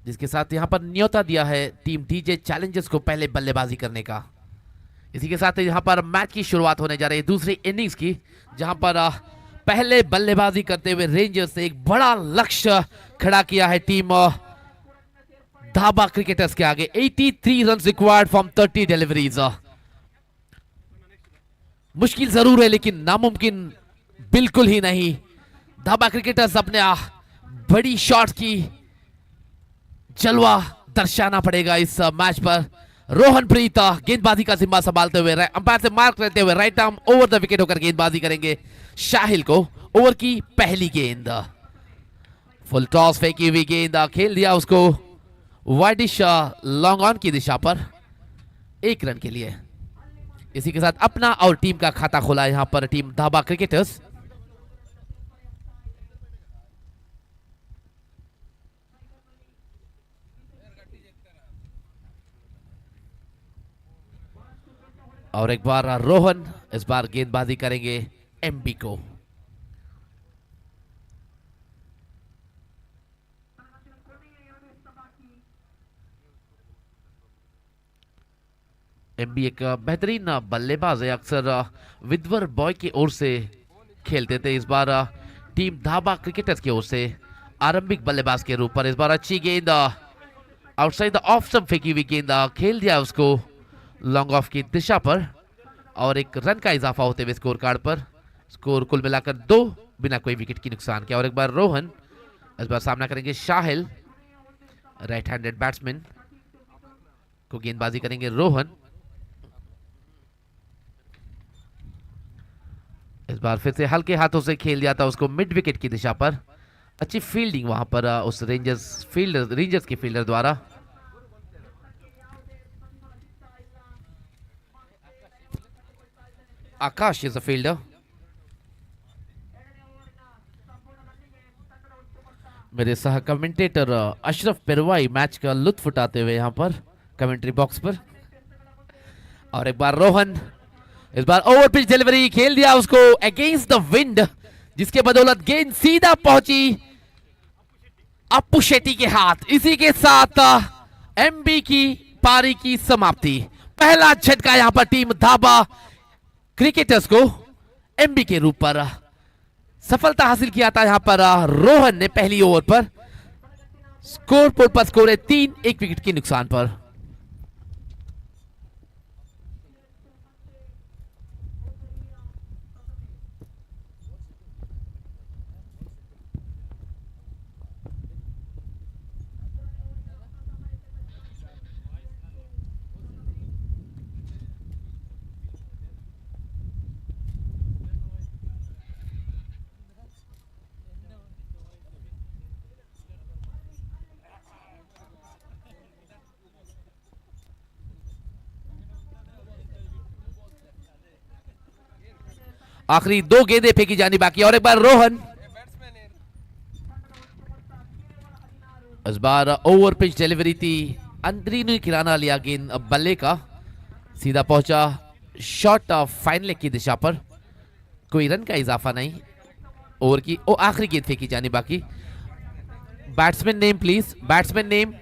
A: जिसके साथ यहां पर न्योता दिया है टीम डीजे चैलेंजर्स को पहले बल्लेबाजी करने का। इसी के साथ यहां पर मैच की शुरुआत होने जा रही है दूसरी इनिंग्स की, जहां पर पहले बल्लेबाजी करते हुए रेंजर्स ने एक बड़ा लक्ष्य खड़ा किया है टीम धाबा क्रिकेटर्स के आगे। 83 रन रिक्वायर्ड फ्रॉम 30 डिलीवरीज। मुश्किल जरूर है लेकिन नामुमकिन बिल्कुल ही नहीं। धाबा क्रिकेटर्स अपने बड़ी शॉट की जलवा दर्शाना पड़ेगा इस मैच पर। रोहन प्रीत गेंदबाजी का जिम्मा संभालते हुए अंपायर से मार्क रहते हुए right arm over the wicket होकर गेंदबाजी करेंगे शाहिल को। ओवर की पहली गेंद, फुल टॉस फेंकी हुई गेंद खेल दिया उसको वाइडिश लॉन्ग ऑन की दिशा पर 1 रन के लिए। इसी के साथ अपना और टीम का खाता खोला यहां पर टीम धाबा क्रिकेटर्स। और एक बार रोहन इस बार गेंदबाजी करेंगे एमबी को। एमबी एक बेहतरीन बल्लेबाज है, अक्सर विदवर बॉय की ओर से खेलते थे। इस बार टीम धाबा क्रिकेटर्स की ओर से आरंभिक बल्लेबाज के रूप पर। इस बार अच्छी गेंद आउटसाइड द ऑफ स्टंप फेंकी हुई गेंद खेल दिया उसको लॉन्ग ऑफ की दिशा पर और एक रन का इजाफा होते हुए स्कोर कार्ड पर। स्कोर कुल मिलाकर 2 बिना कोई विकेट की नुकसान के। और एक बार रोहन, इस बार सामना करेंगे शाहिल, राइट हैंडेड बैट्समैन को गेंदबाजी करेंगे रोहन। इस बार फिर से हल्के हाथों से खेल दिया था उसको मिड विकेट की दिशा पर। अच्छी फील्डिंग वहां पर उस रेंजर्स के फील्डर द्वारा। आकाश इज अ फील्डर। मेरे सह कमेंटेटर अशरफ पेरवाई मैच का लुत्फ उठाते हुए यहां पर कमेंट्री बॉक्स पर। और एक बार रोहन, इस बार ओवर पिच डिलीवरी खेल दिया उसको अगेंस्ट द विंड, जिसके बदौलत गेंद सीधा पहुंची अप्पू शेट्टी के हाथ। इसी के साथ एमबी की पारी की समाप्ति। पहला झटका यहां पर टीम धाबा क्रिकेटर्स को एमबी के रूप पर सफलता हासिल किया था। यहां पर रोहन ने पहली ओवर पर। स्कोर बोर्ड पर स्कोर है 3, 1 विकेट के नुकसान पर। आखिरी 2 गेंदें फेंकी जानी बाकी। और एक बार रोहन, इस बार ओवर पिच डिलीवरी थी, अंदरूनी किराना लिया गेंद बल्ले का, सीधा पहुंचा शॉट फाइनल की दिशा पर। कोई रन का इजाफा नहीं। ओवर की आखिरी गेंद फेंकी जानी बाकी। Batsman name please, batsman name.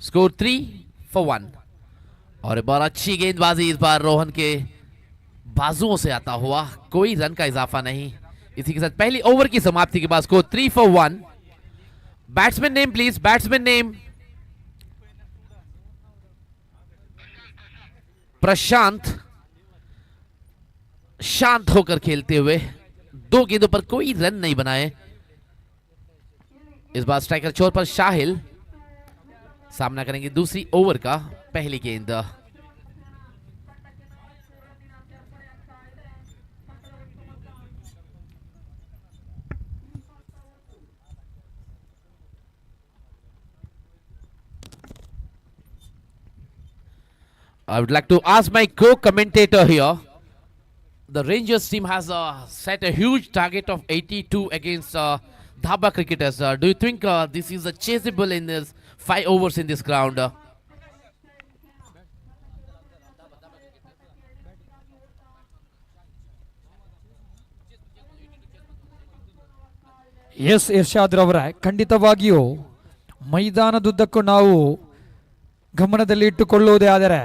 A: Score 3 for 1। और बहुत अच्छी गेंदबाजी इस बार रोहन के बाजुओं से आता हुआ, कोई रन का इजाफा नहीं। इसी के साथ पहली ओवर की समाप्ति के बाद score 3 for 1। Batsman name please, batsman name. Prashant शांत होकर खेलते हुए 2 गेंदों पर कोई रन नहीं बनाए। इस बार स्ट्राइकर छोर पर शाहिल सामना करेंगे दूसरी ओवर का पहली गेंद। I would like to ask my co-commentator here. The Rangers team has set a huge target of 82 against Dhaba cricketers. Do you think this is chaseable in this 5 overs in this ground?
B: Yes Irshad ರವರೇ, ಖಂಡಿತವಾಗಿಯೂ ಮೈದಾನದುದ್ದಕ್ಕೂ ನಾವು ಗಮನದಲ್ಲಿ ಇಟ್ಟುಕೊಳ್ಳುವುದೇ ಆದರೆ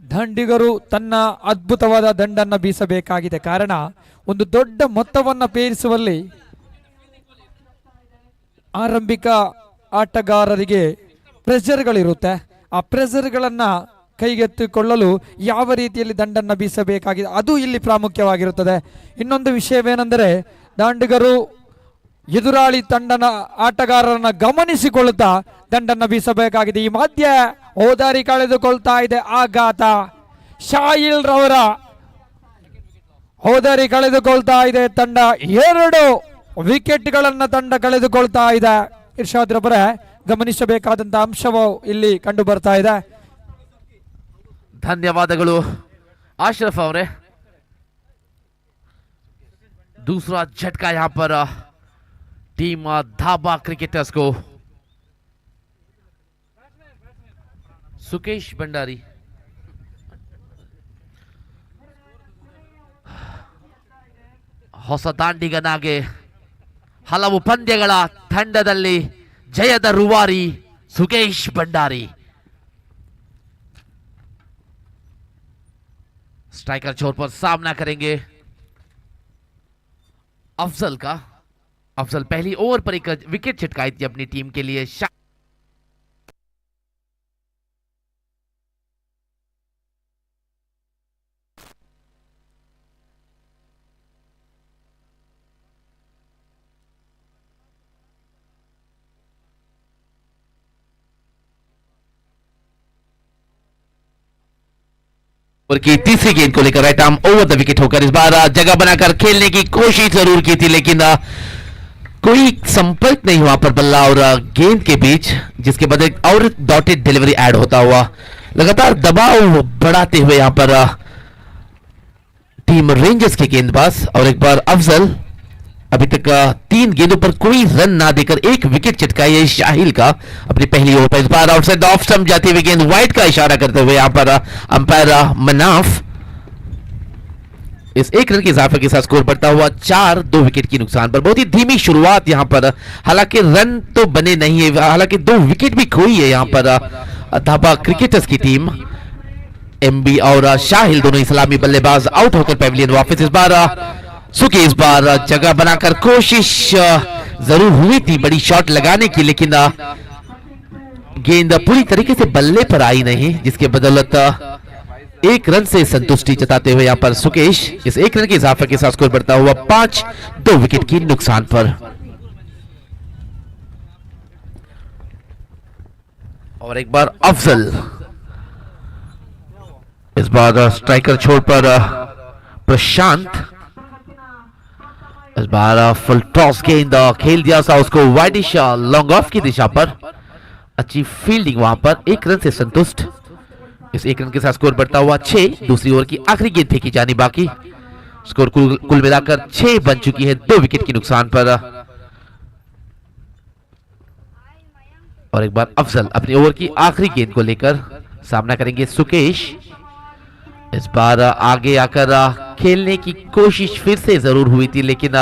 B: ದಂಡಿಗರು ತನ್ನ ಅದ್ಭುತವಾದ ದಂಡನ್ನು ಬೀಸಬೇಕಾಗಿದೆ. ಕಾರಣ ಒಂದು ದೊಡ್ಡ ಮೊತ್ತವನ್ನು ಪೇರಿಸುವಲ್ಲಿ ಆರಂಭಿಕ ಆಟಗಾರರಿಗೆ ಪ್ರೆಷರ್ಗಳಿರುತ್ತೆ. ಆ ಪ್ರೆಷರ್ಗಳನ್ನು ಕೈಗೆತ್ತಿಕೊಳ್ಳಲು ಯಾವ ರೀತಿಯಲ್ಲಿ ದಂಡನ್ನು ಬೀಸಬೇಕಾಗಿದೆ ಅದು ಇಲ್ಲಿ ಪ್ರಾಮುಖ್ಯವಾಗಿರುತ್ತದೆ. ಇನ್ನೊಂದು ವಿಷಯವೇನೆಂದರೆ ದಾಂಡಿಗರು ಎದುರಾಳಿ ತಂಡನ ಆಟಗಾರರನ್ನ ಗಮನಿಸಿಕೊಳ್ಳುತ್ತಾ ದಂಡನ್ನು ಬೀಸಬೇಕಾಗಿದೆ. ಈ ಮಧ್ಯೆ ಓದಾರಿ ಕಳೆದುಕೊಳ್ತಾ ಇದೆ. ಆಘಾತ ಶಾಹಿಲ್ ರವರ ಓದಾರಿ ಕಳೆದುಕೊಳ್ತಾ ಇದೆ. ತಂಡ 2 ವಿಕೆಟ್ಗಳನ್ನು ತಂಡ ಕಳೆದುಕೊಳ್ತಾ ಇದೆ. ಇರ್ಷಾದ್ ರವರೇ, ಗಮನಿಸಬೇಕಾದಂತ ಅಂಶವು ಇಲ್ಲಿ ಕಂಡು ಬರ್ತಾ ಇದೆ.
A: ಧನ್ಯವಾದಗಳು आशरफ ಅವರೇ. दूसरा झटका यहां पर टीम धाबा क्रिकेटर्स को। सुकेश भंडारी ಹೊಸ ದಾಂಡಿಗನಾಗೆ ಹಲವು ಪಂದ್ಯಗಳ ತಂಡದಲ್ಲಿ ಜಯದ ರೂವಾರಿ ಸುಕೇಶ್ ಭಂಡಾರಿ. स्ट्राइकर छोर पर सामना करेंगे अफजल का। अफजल पहली ओवर पर एक विकेट छिटकाई थी अपनी टीम के लिए। की तीसरी गेंद को लेकर right arm over the wicket होकर इस बार जगह बनाकर खेलने की कोशिश जरूर की थी, लेकिन कोई संपर्क नहीं हुआ पर बल्ला और गेंद के बीच, जिसके बाद एक और डॉटेड डिलीवरी ऐड होता हुआ लगातार दबाव बढ़ाते हुए यहां पर टीम रेंजर्स के गेंदबाज। और एक बार अफजल अभी तक 3 गेंदों पर कोई रन ना देकर एक विकेट चिटकाई है शाहिल का अपनी पहली ओवर पर। इस बार आउटसाइड ऑफ स्टंप जाती हुई गेंद वाइड का इशारा करते हुए यहां पर अंपायर मनाफ इस 1 रन के इजाफे के साथ स्कोर बढ़ता हुआ 4-2 विकेट की नुकसान पर। बहुत ही धीमी शुरुआत यहां पर, हालांकि रन तो बने नहीं है, हालांकि 2 विकेट भी खोई है यहां पर धाबा क्रिकेटर्स की टीम। एमबी और शाहिल दोनों ही सलामी बल्लेबाज आउट होकर पेविलियन वापस। इस बार सुकी इस बार जगह बनाकर कोशिश जरूर हुई थी बड़ी शॉट लगाने की, लेकिन गेंद पूरी तरीके से बल्ले पर आई नहीं, जिसके बदौलत 1 रन से संतुष्टि जताते हुए यहां पर सुकेश इस 1 रन के इजाफे के साथ स्कोर बढ़ता हुआ 5-2 विकेट की नुकसान पर। और एक बार अफजल इस बार स्ट्राइकर छोर पर प्रशांत इस बार फुल टॉस गेंद खेल दिया सा उसको वाइडिश लॉन्ग ऑफ की दिशा पर। अच्छी फील्डिंग वहां पर, 1 रन से संतुष्ट। इस 1 रन के साथ स्कोर बढ़ता हुआ 6। दूसरी ओवर की आखिरी गेंद फेंकी जानी बाकी। स्कोर कुल मिलाकर 6 बन चुकी है 2 विकेट की नुकसान पर। और एक बार अफजल अपनी ओवर की आखिरी गेंद को लेकर सामना करेंगे सुकेश। इस बार आगे आकर खेलने की कोशिश फिर से जरूर हुई थी, लेकिन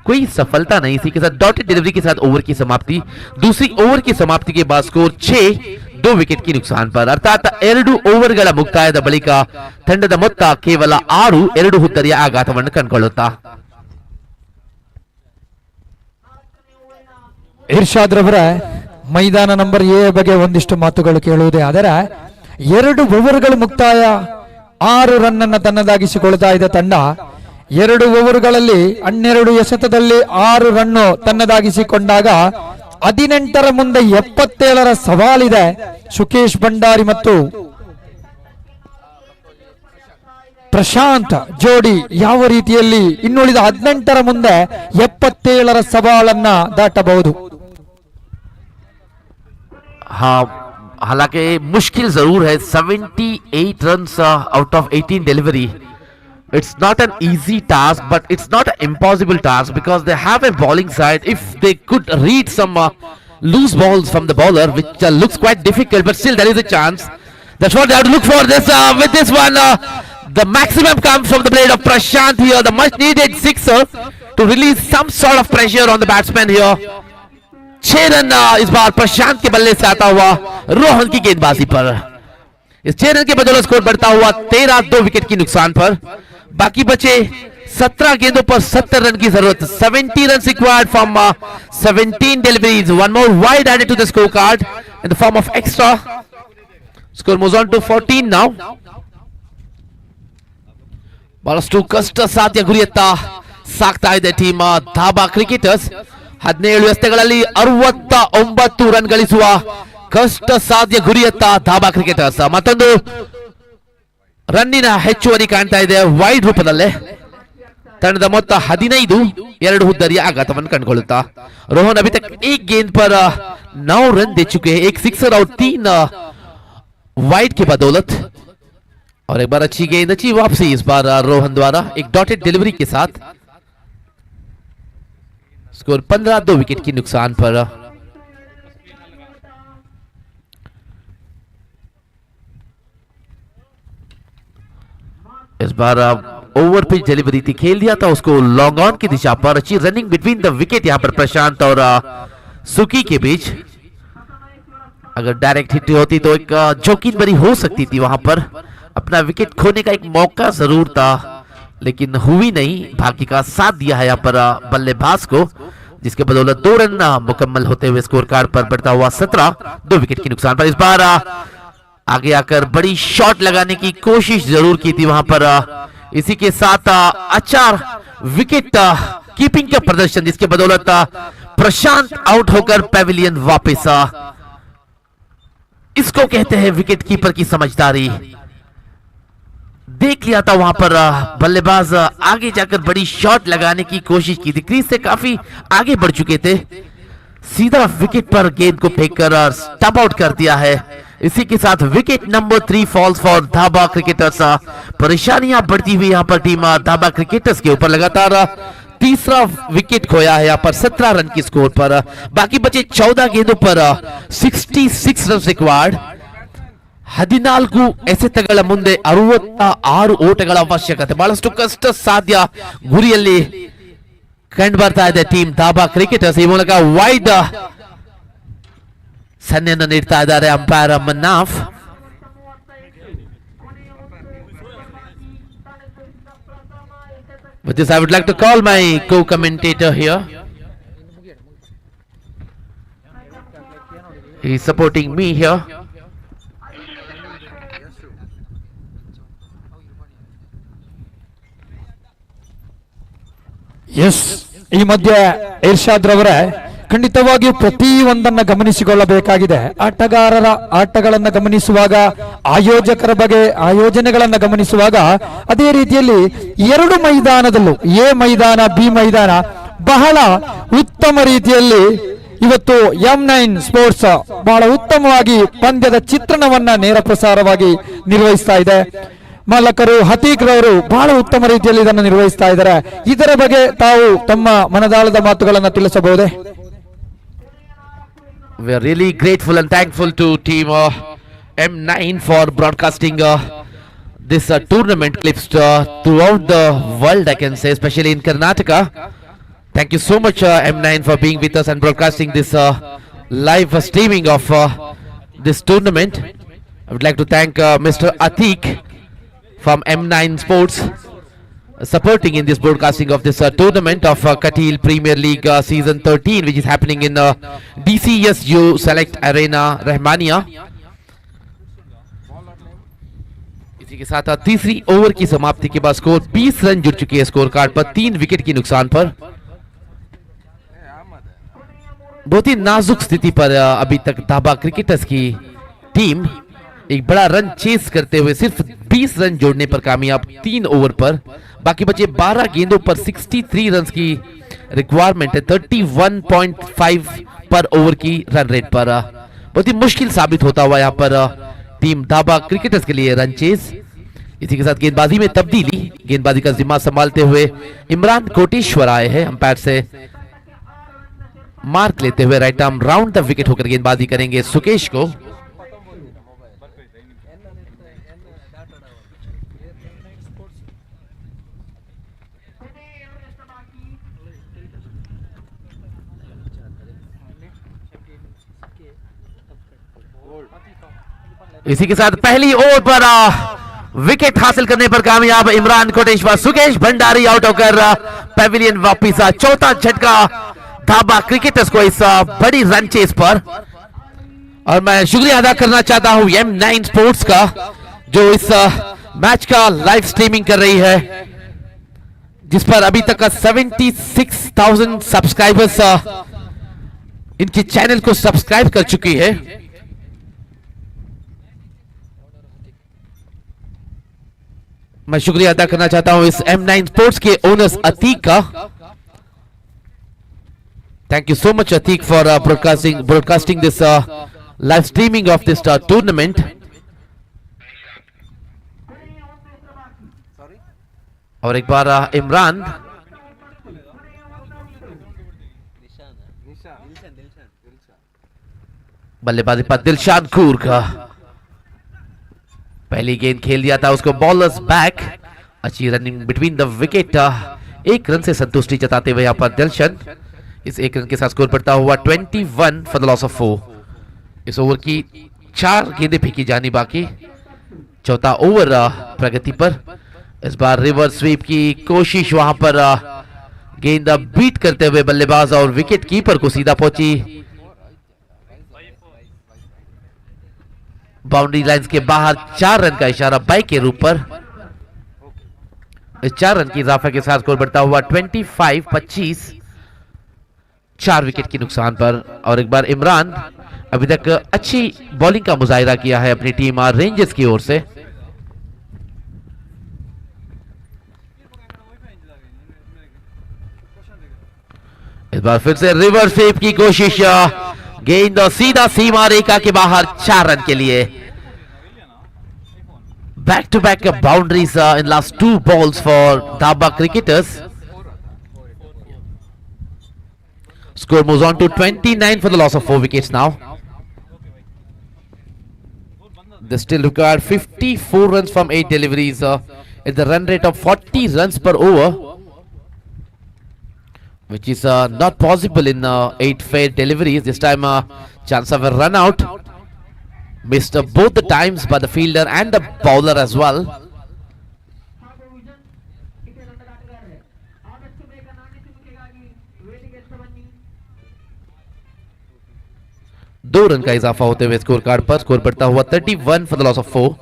A: कोई सफलता नहीं। इसी के साथ डॉटेड डिलीवरी के साथ ओवर की समाप्ति। दूसरी ओवर की समाप्ति के बाद स्कोर 6-2 विकेट की नुकसान पर। अर्थात 2 ಓವರ್ಗಳ ಮುಕ್ತಾಯದ ಬಳಿಕ ತಂಡದ ಮೊತ್ತ ಕೇವಲ 6, 2 ಹುದ್ದರಿಯ ಆಘಾತವನ್ನು ಕಂಡುಕೊಳ್ಳುತ್ತಾ
B: ಇರ್ಷಾದ್ ರವರ ಮೈದಾನ ನಂಬರ್ ಎ ಬಗ್ಗೆ ಒಂದಿಷ್ಟು ಮಾತುಗಳು ಕೇಳುವುದೇ ಆದರೆ 2 ಓವರ್ಗಳು ಮುಕ್ತಾಯ 6 ರನ್ ಅನ್ನು ತನ್ನದಾಗಿಸಿಕೊಳ್ತಾ ಇದೆ ತಂಡ. 2 ಓವರ್ಗಳಲ್ಲಿ 12 ಎಸೆತದಲ್ಲಿ 6 ರನ್ನು ತನ್ನದಾಗಿಸಿಕೊಂಡಾಗ 18ರ ಮುಂದೆ 77ರ ಸವಾಲಿದೆ. ಸುಕೇಶ್ ಭಂಡಾರಿ ಮತ್ತು ಪ್ರಶಾಂತ್ ಜೋಡಿ ಯಾವ ರೀತಿಯಲ್ಲಿ ಇನ್ನುಳಿದ 18ರ ಮುಂದೆ 77ರ ಸವಾಲನ್ನ ದಾಟಬಹುದು.
A: हालांकि मुश्किल जरूर है। 78 runs out of 18 delivery. It's not an easy task, but it's not an impossible task because they have a bowling side. If they could read some loose balls from the bowler, which looks quite difficult, but still there is a chance. That's what they have to look for. This with this one, the maximum comes from the blade of Prashant here. The much needed sixer to release some sort of pressure on the batsman here. 6 run इस बार प्रशांत के बल्ले से आता हुआ रोहन की गेंदबाजी पर। इस 6 रन के बदौलत स्कोर बढ़ता हुआ 13-2 विकेट की नुकसान पर। बाकी बचे 17 गेंदों पर 70 रन की जरूरत। 70 run required from 17 deliveries. 1 more wide added to the scorecard in the form of extra. Score moves on to 14 now. ಬಹಳಷ್ಟು ಕಷ್ಟ ಸಾಧ್ಯ ಗುರಿಯತ್ತ ಸಾಗ್ತಾ ಇದೆ ಟೀಮ್ ಧಾಬಾ ಕ್ರಿಕೆಟರ್ಸ್. 17 ಎಸೆತಗಳಲ್ಲಿ 69 ರನ್ ಗಳಿಸುವ ಕಷ್ಟ ಸಾಧ್ಯ ಗುರಿಯತ್ತ ಧಾಬಾ ಕ್ರಿಕೆಟರ್ಸ್. ಮತ್ತೊಂದು ರನ್ನಿನ ಹೆಚ್ಚುವರಿ ಕಾಣ್ತಾ ಇದೆ ವೈಡ್ ರೂಪದಲ್ಲೇ. ತಂಡದ ಮೊತ್ತ 15, 2 ಹುದ್ದರಿಯ ಆಘಾತವನ್ನು ಕಂಡುಕೊಳ್ಳುತ್ತಾ रोहन अभी तक 1 गेंद पर 9 रन दे चुके हैं, 1 सिक्सर और 3 वाइड के बदौलत. और एक बार अच्छी गेंद, अच्छी वापसी इस बार रोहन द्वारा एक डॉटेड डिलीवरी के साथ. स्कोर 15-2 विकेट की नुकसान पर. इस बार ओवर पिच डिलीवरी थी, खेल दिया था उसको लॉन्ग ऑन की दिशा पर. अच्छी रनिंग बिटवीन द विकेट यहां पर प्रशांत और सुकी के बीच. अगर डायरेक्ट हिट होती तो एक जोखिम भरी हो सकती थी वहां पर. अपना विकेट खोने का एक मौका जरूर था, लेकिन हुई नहीं। भाग्य का साथ दिया है यहाँ पर बल्लेबाज को, जिसके बदौलत 2 रन मुकम्मल होते हुए स्कोर कार्ड पर बढ़ता हुआ 17, 2 विकेट के नुकसान पर। इस बार आगे आकर बड़ी शॉट लगाने की कोशिश जरूर की थी वहां पर। इसी के साथ अच्छा विकेट कीपिंग का प्रदर्शन, जिसके बदौलत प्रशांत आउट होकर पेविलियन वापस। इसको कहते हैं विकेट कीपर की समझदारी। देख लिया था वहां पर बल्लेबाज आगे जाकर बड़ी शॉट लगाने की कोशिश की थी, क्रीज से काफी आगे बढ़ चुके थे, सीधा विकेट पर गेंद को फेंककर स्टंप आउट कर दिया है। इसी के साथ wicket number 3 falls for Dhaba cricketers. परेशानियां बढ़ती हुई यहां पर टीम धाबा क्रिकेटर्स के ऊपर। लगातार तीसरा विकेट खोया है यहां पर 17 रन की स्कोर पर। बाकी बचे 14 गेंदों पर 66 रन रिक्वायर्ड। 14 ಎಸೆತಗಳ ಮುಂದೆ 66 ಓಟಗಳ ಅವಶ್ಯಕತೆ. ಬಹಳಷ್ಟು ಕಷ್ಟ ಸಾಧ್ಯ ಗುರಿಯಲ್ಲಿ ಕಂಡು ಬರ್ತಾ ಇದೆ ಟೀಮ್ ಧಾಬಾ ಕ್ರಿಕೆಟರ್ಸ್. ಈ ಮೂಲಕ ವೈಡ್ ಸನ್ನೆಯನ್ನು ನೀಡ್ತಾ ಇದ್ದಾರೆ umpire ಮನ್ನಾಫ್. With this, I would like to call my co-commentator here. He is supporting me here.
B: Yes, ಈ ಮಧ್ಯೆ ಇರ್ಷಾದ್ ರವರೇ ಖಂಡಿತವಾಗಿಯೂ ಪ್ರತಿಯೊಂದನ್ನ ಗಮನಿಸಿಕೊಳ್ಳಬೇಕಾಗಿದೆ. ಆಟಗಾರರ ಆಟಗಳನ್ನ ಗಮನಿಸುವಾಗ, ಆಯೋಜಕರ ಬಗ್ಗೆ ಆಯೋಜನೆಗಳನ್ನ ಗಮನಿಸುವಾಗ, ಅದೇ ರೀತಿಯಲ್ಲಿ 2 ಮೈದಾನದಲ್ಲೂ ಎ ಮೈದಾನ ಬಿ ಮೈದಾನ ಬಹಳ ಉತ್ತಮ ರೀತಿಯಲ್ಲಿ ಇವತ್ತು M9 ಸ್ಪೋರ್ಟ್ಸ್ ಬಹಳ ಉತ್ತಮವಾಗಿ ಪಂದ್ಯದ ಚಿತ್ರಣವನ್ನ ನೇರ ಪ್ರಸಾರವಾಗಿ ನಿರ್ವಹಿಸ್ತಾ ಇದೆ. ಮಾಲಕರು ಹತೀಕ್ ರವರು ಬಹಳ ಉತ್ತಮ ರೀತಿಯಲ್ಲಿ ಇದನ್ನು ನಿರ್ವಹಿಸ್ತಾ ಇದ್ದಾರೆ. ಇದರ ಬಗ್ಗೆ ತಾವು ತಮ್ಮ ಮನದಾಳದ ಮಾತುಗಳನ್ನು ತಿಳಿಸಬಹುದೇ?
A: We are really grateful and thankful to team M9 for broadcasting this tournament clips throughout the world, I can say, especially in Karnataka. Thank you so much M9 for being with us and broadcasting this live streaming of this tournament. I would like to thank Mr. Atik from M9 Sports supporting in this broadcasting of this tournament of Katil Premier League season 13, which is happening in DCSU Select Arena Rahmania. इसी के साथ तीसरी over की समाप्ति के बाद score 20 run जुड़ चुकी है स्कोर कार्ड पर, 3 विकेट की नुकसान पर। बहुत ही नाजुक स्थिति पर अभी तक धाबा क्रिकेटर्स की टीम एक बड़ा रन चेस करते हुए सिर्फ 20 रन जोड़ने पर कामयाब 3 ओवर पर। बाकी बचे 12 गेंदों पर 63 रन की रिक्वायरमेंट है, 31.5 पर ओवर की रन रेट पर। बहुत ही मुश्किल साबित होता हुआ यहाँ पर टीम धाबा क्रिकेटर्स के लिए रन चेस। इसी के साथ गेंदबाजी में तब्दीली, गेंदबाजी का जिम्मा संभालते हुए इमरान कोटेश्वर आए हैं अंपायर से मार्क लेते हुए। Right arm round the wicket होकर गेंदबाजी करेंगे सुकेश को। इसी के साथ पहली ओवर पर विकेट हासिल करने पर कामयाब इमरान कोटेश्वर। सुकेश भंडारी आउट होकर पेविलियन वापिस। चौथा झटका धाबा क्रिकेटर्स को इस बड़ी रन चेस पर। और मैं शुक्रिया अदा करना चाहता हूं M9 स्पोर्ट्स का, जो इस मैच का लाइव स्ट्रीमिंग कर रही है, जिस पर अभी तक 76,000 सब्सक्राइबर्स इनके चैनल को सब्सक्राइब कर चुकी है। मैं शुक्रिया अदा करना चाहता हूं इस M9 स्पोर्ट्स के ओनर्स अतीक का। Thank you so much Atiq for broadcasting this live streaming of this tournament. और एक बार इमरान बल्लेबाजी पर दिलशान कूर का पहली गेंद खेल दिया था उसको, बॉलर्स बैक। अच्छी running between the wicket. 1 run से संतुष्टि जताते हुए यहां पर दिलशन इस 1 रन के साथ स्कोर पड़ता हुआ 21 फॉर द लॉस ऑफ 4। इस ओवर की 4 गेंदें फेंकी जानी बाकी। चौथा ओवर प्रगति पर। इस बार रिवर्स स्वीप की कोशिश, वहां पर गेंद बीट करते हुए बल्लेबाज और विकेट कीपर को सीधा पहुंची। बाउंड्री लाइंस के बाहर 4 रन का इशारा बाई के रूप पर। इस 4 रन की इजाफा के साथ स्कोर बढ़ता हुआ 25-25, 4 विकेट के नुकसान पर। और एक बार इमरान अभी तक अच्छी बॉलिंग का मुजाहिरा किया है अपनी टीम रेंजर्स की ओर से। इस बार फिर से रिवर्स स्वीप की कोशिश, गेंद सीधा सीमा रेखा के बाहर 4 रन के लिए। Back to back boundaries in last 2 balls for Dhaba cricketers. Score moves on to 29 for the loss of 4 wickets now. They still require 54 runs from 8 deliveries at the run rate of 40 runs per over, which is not possible in 8 fair deliveries. This time chance of a run out, missed both the times by the fielder and the bowler as well. दो run का इजाफा होते हुए score card पर। Score बढ़ता हुआ 31 for the loss of 4।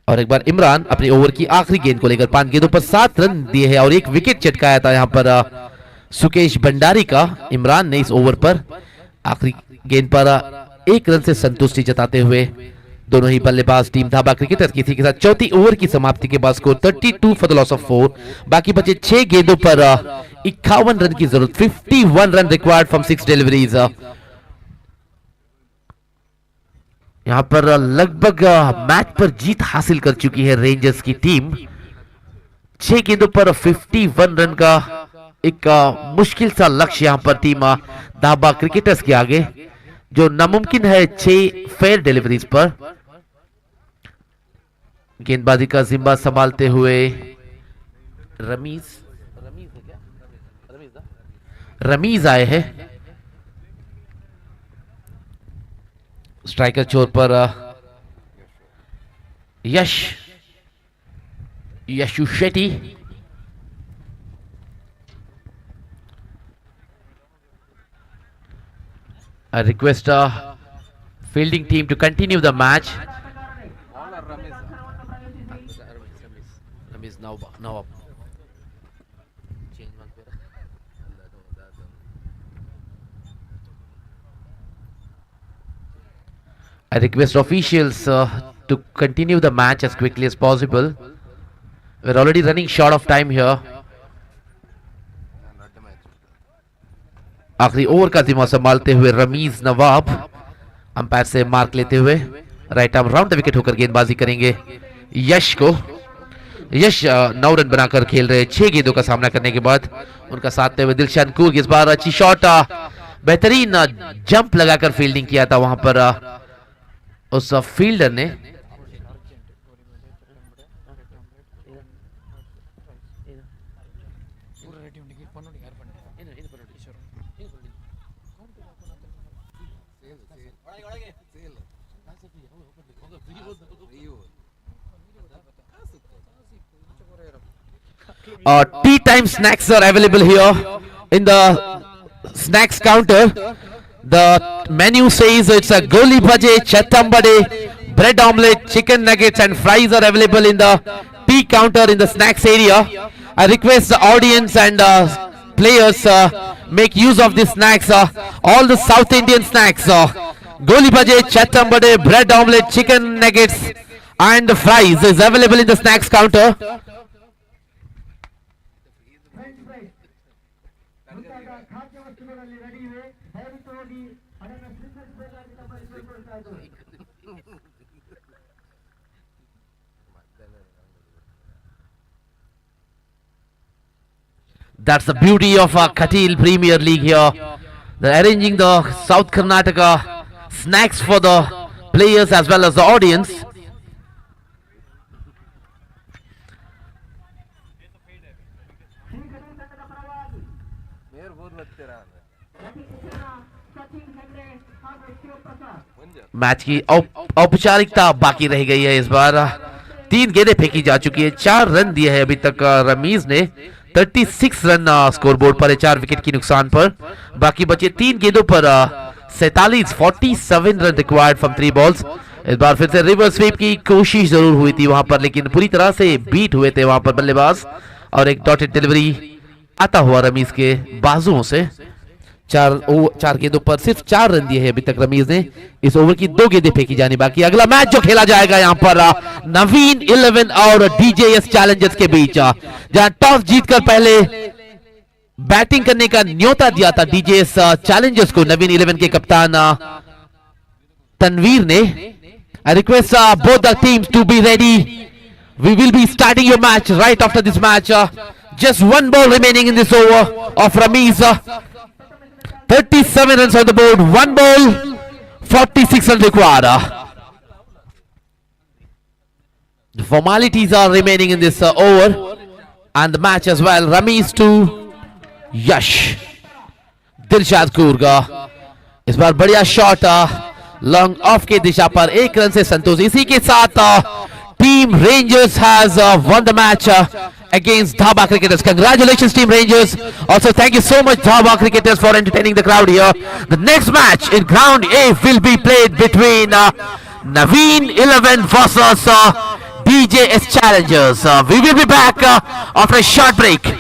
A: और एक बार इमरान अपनी ओवर की आखिरी गेंद को लेकर 5 गेंदों पर 7 रन दिए हैं और एक विकेट चटकाया था यहां पर सुकेश भंडारी का। इमरान ने इस ओवर पर आखिरी गेंद पर 1 रन से संतुष्टि जताते हुए दोनों ही बल्लेबाज टीम धाबा क्रिकेटर्स की थी के साथ चौथी ओवर की समाप्ति के बाद score 32 for the loss of 4। बाकी बचे 6 गेंदों पर 51 रन की जरूरत। 51 रन रिक्वायर्ड फ्रॉम 6 डिलीवरीज। यहां पर लगभग मैच पर जीत हासिल कर चुकी है रेंजर्स की टीम। 6 गेंदों पर 51 रन का एक मुश्किल सा लक्ष्य यहां पर टीम धाबा क्रिकेटर्स के आगे, जो नामुमकिन है 6 फेयर डिलीवरीज पर। गेंदबाजी का जिम्मा संभालते हुए रमीज आए हैं। स्ट्राइकर छोर पर Yashu Shetty. I request fielding team to continue the match. Ramesh now up. I request officials to continue the match as quickly as possible. We're already running short of time here. आखिरी ओवर का जिम्मा संभालते हुए रमीज नवाब umpire से mark लेते हुए right arm round the wicket होकर गेंदबाजी करेंगे यश 9 रन बनाकर खेल रहे 6 गेंदों का सामना करने के बाद उनका साथ देते हुए दिलशान कूर। इस बार अच्छी शॉट, बेहतरीन जंप लगाकर फील्डिंग किया था वहां पर उस फील्डर ने। Tea time snacks are available here in the snacks counter. The menu says it's a goli bhaje, chattambade, bread omelette, chicken nuggets and fries are available in the tea counter in the snacks area. I request the audience and players make use of these snacks, all the South Indian snacks. Goli bhaje, chattambade, bread omelette, chicken nuggets and fries is available in the snacks counter. That's the beauty of Katil Premier League here. They're arranging the South Karnataka snacks for the players as well as the audience. Match की औपचारिकता बाकी रह गई है। इस बार 3 गेंदें फेंकी जा चुकी है, 4 रन दिए हैं अभी तक रमीज ने। 36 रन स्कोरबोर्ड पर है 4 विकेट की नुकसान पर। बाकी बचे 3 गेंदों पर 47 रन रिक्वायर्ड फ्रॉम 3 बॉल्स। इस बार फिर से रिवर्स स्वीप की कोशिश जरूर हुई थी वहां पर, लेकिन पूरी तरह से बीट हुए थे वहां पर बल्लेबाज, और एक डॉटेड डिलीवरी आता हुआ रमीज के बाजुओं से। 4 गेंदों पर सिर्फ 4 रन दिए हैं अभी तक रमीज ने। इस ओवर की 2 गेंदें फेंकी जानी बाकी। अगला मैच जो खेला जाएगा यहाँ पर नवीन 11 और डीजेएस चैलेंजर्स के बीच, जहां टॉस जीतकर पहले बैटिंग करने का न्योता दिया था डीजेएस चैलेंजर्स को नवीन 11 के कप्तान तनवीर ने। I request both the teams to be ready. We will be starting your match right after this match. Just 1 ball remaining in this over of Ramiz. 37 runs on the board, 1 ball, 46 runs required. The formalities are remaining in this over and the match as well. Ramiz to Yash. Dilshad कूरगा इस बार बढ़िया shot long off की दिशा पर, 1 run से संतोष। इसी के साथ team rangers has won the match against Dhaba Cricketers. Congratulations Team Rangers. Also thank you so much Dhaba Cricketers for entertaining the crowd here. The next match in Ground A will be played between Naveen 11 versus DJS Challengers. We will be back after a short break.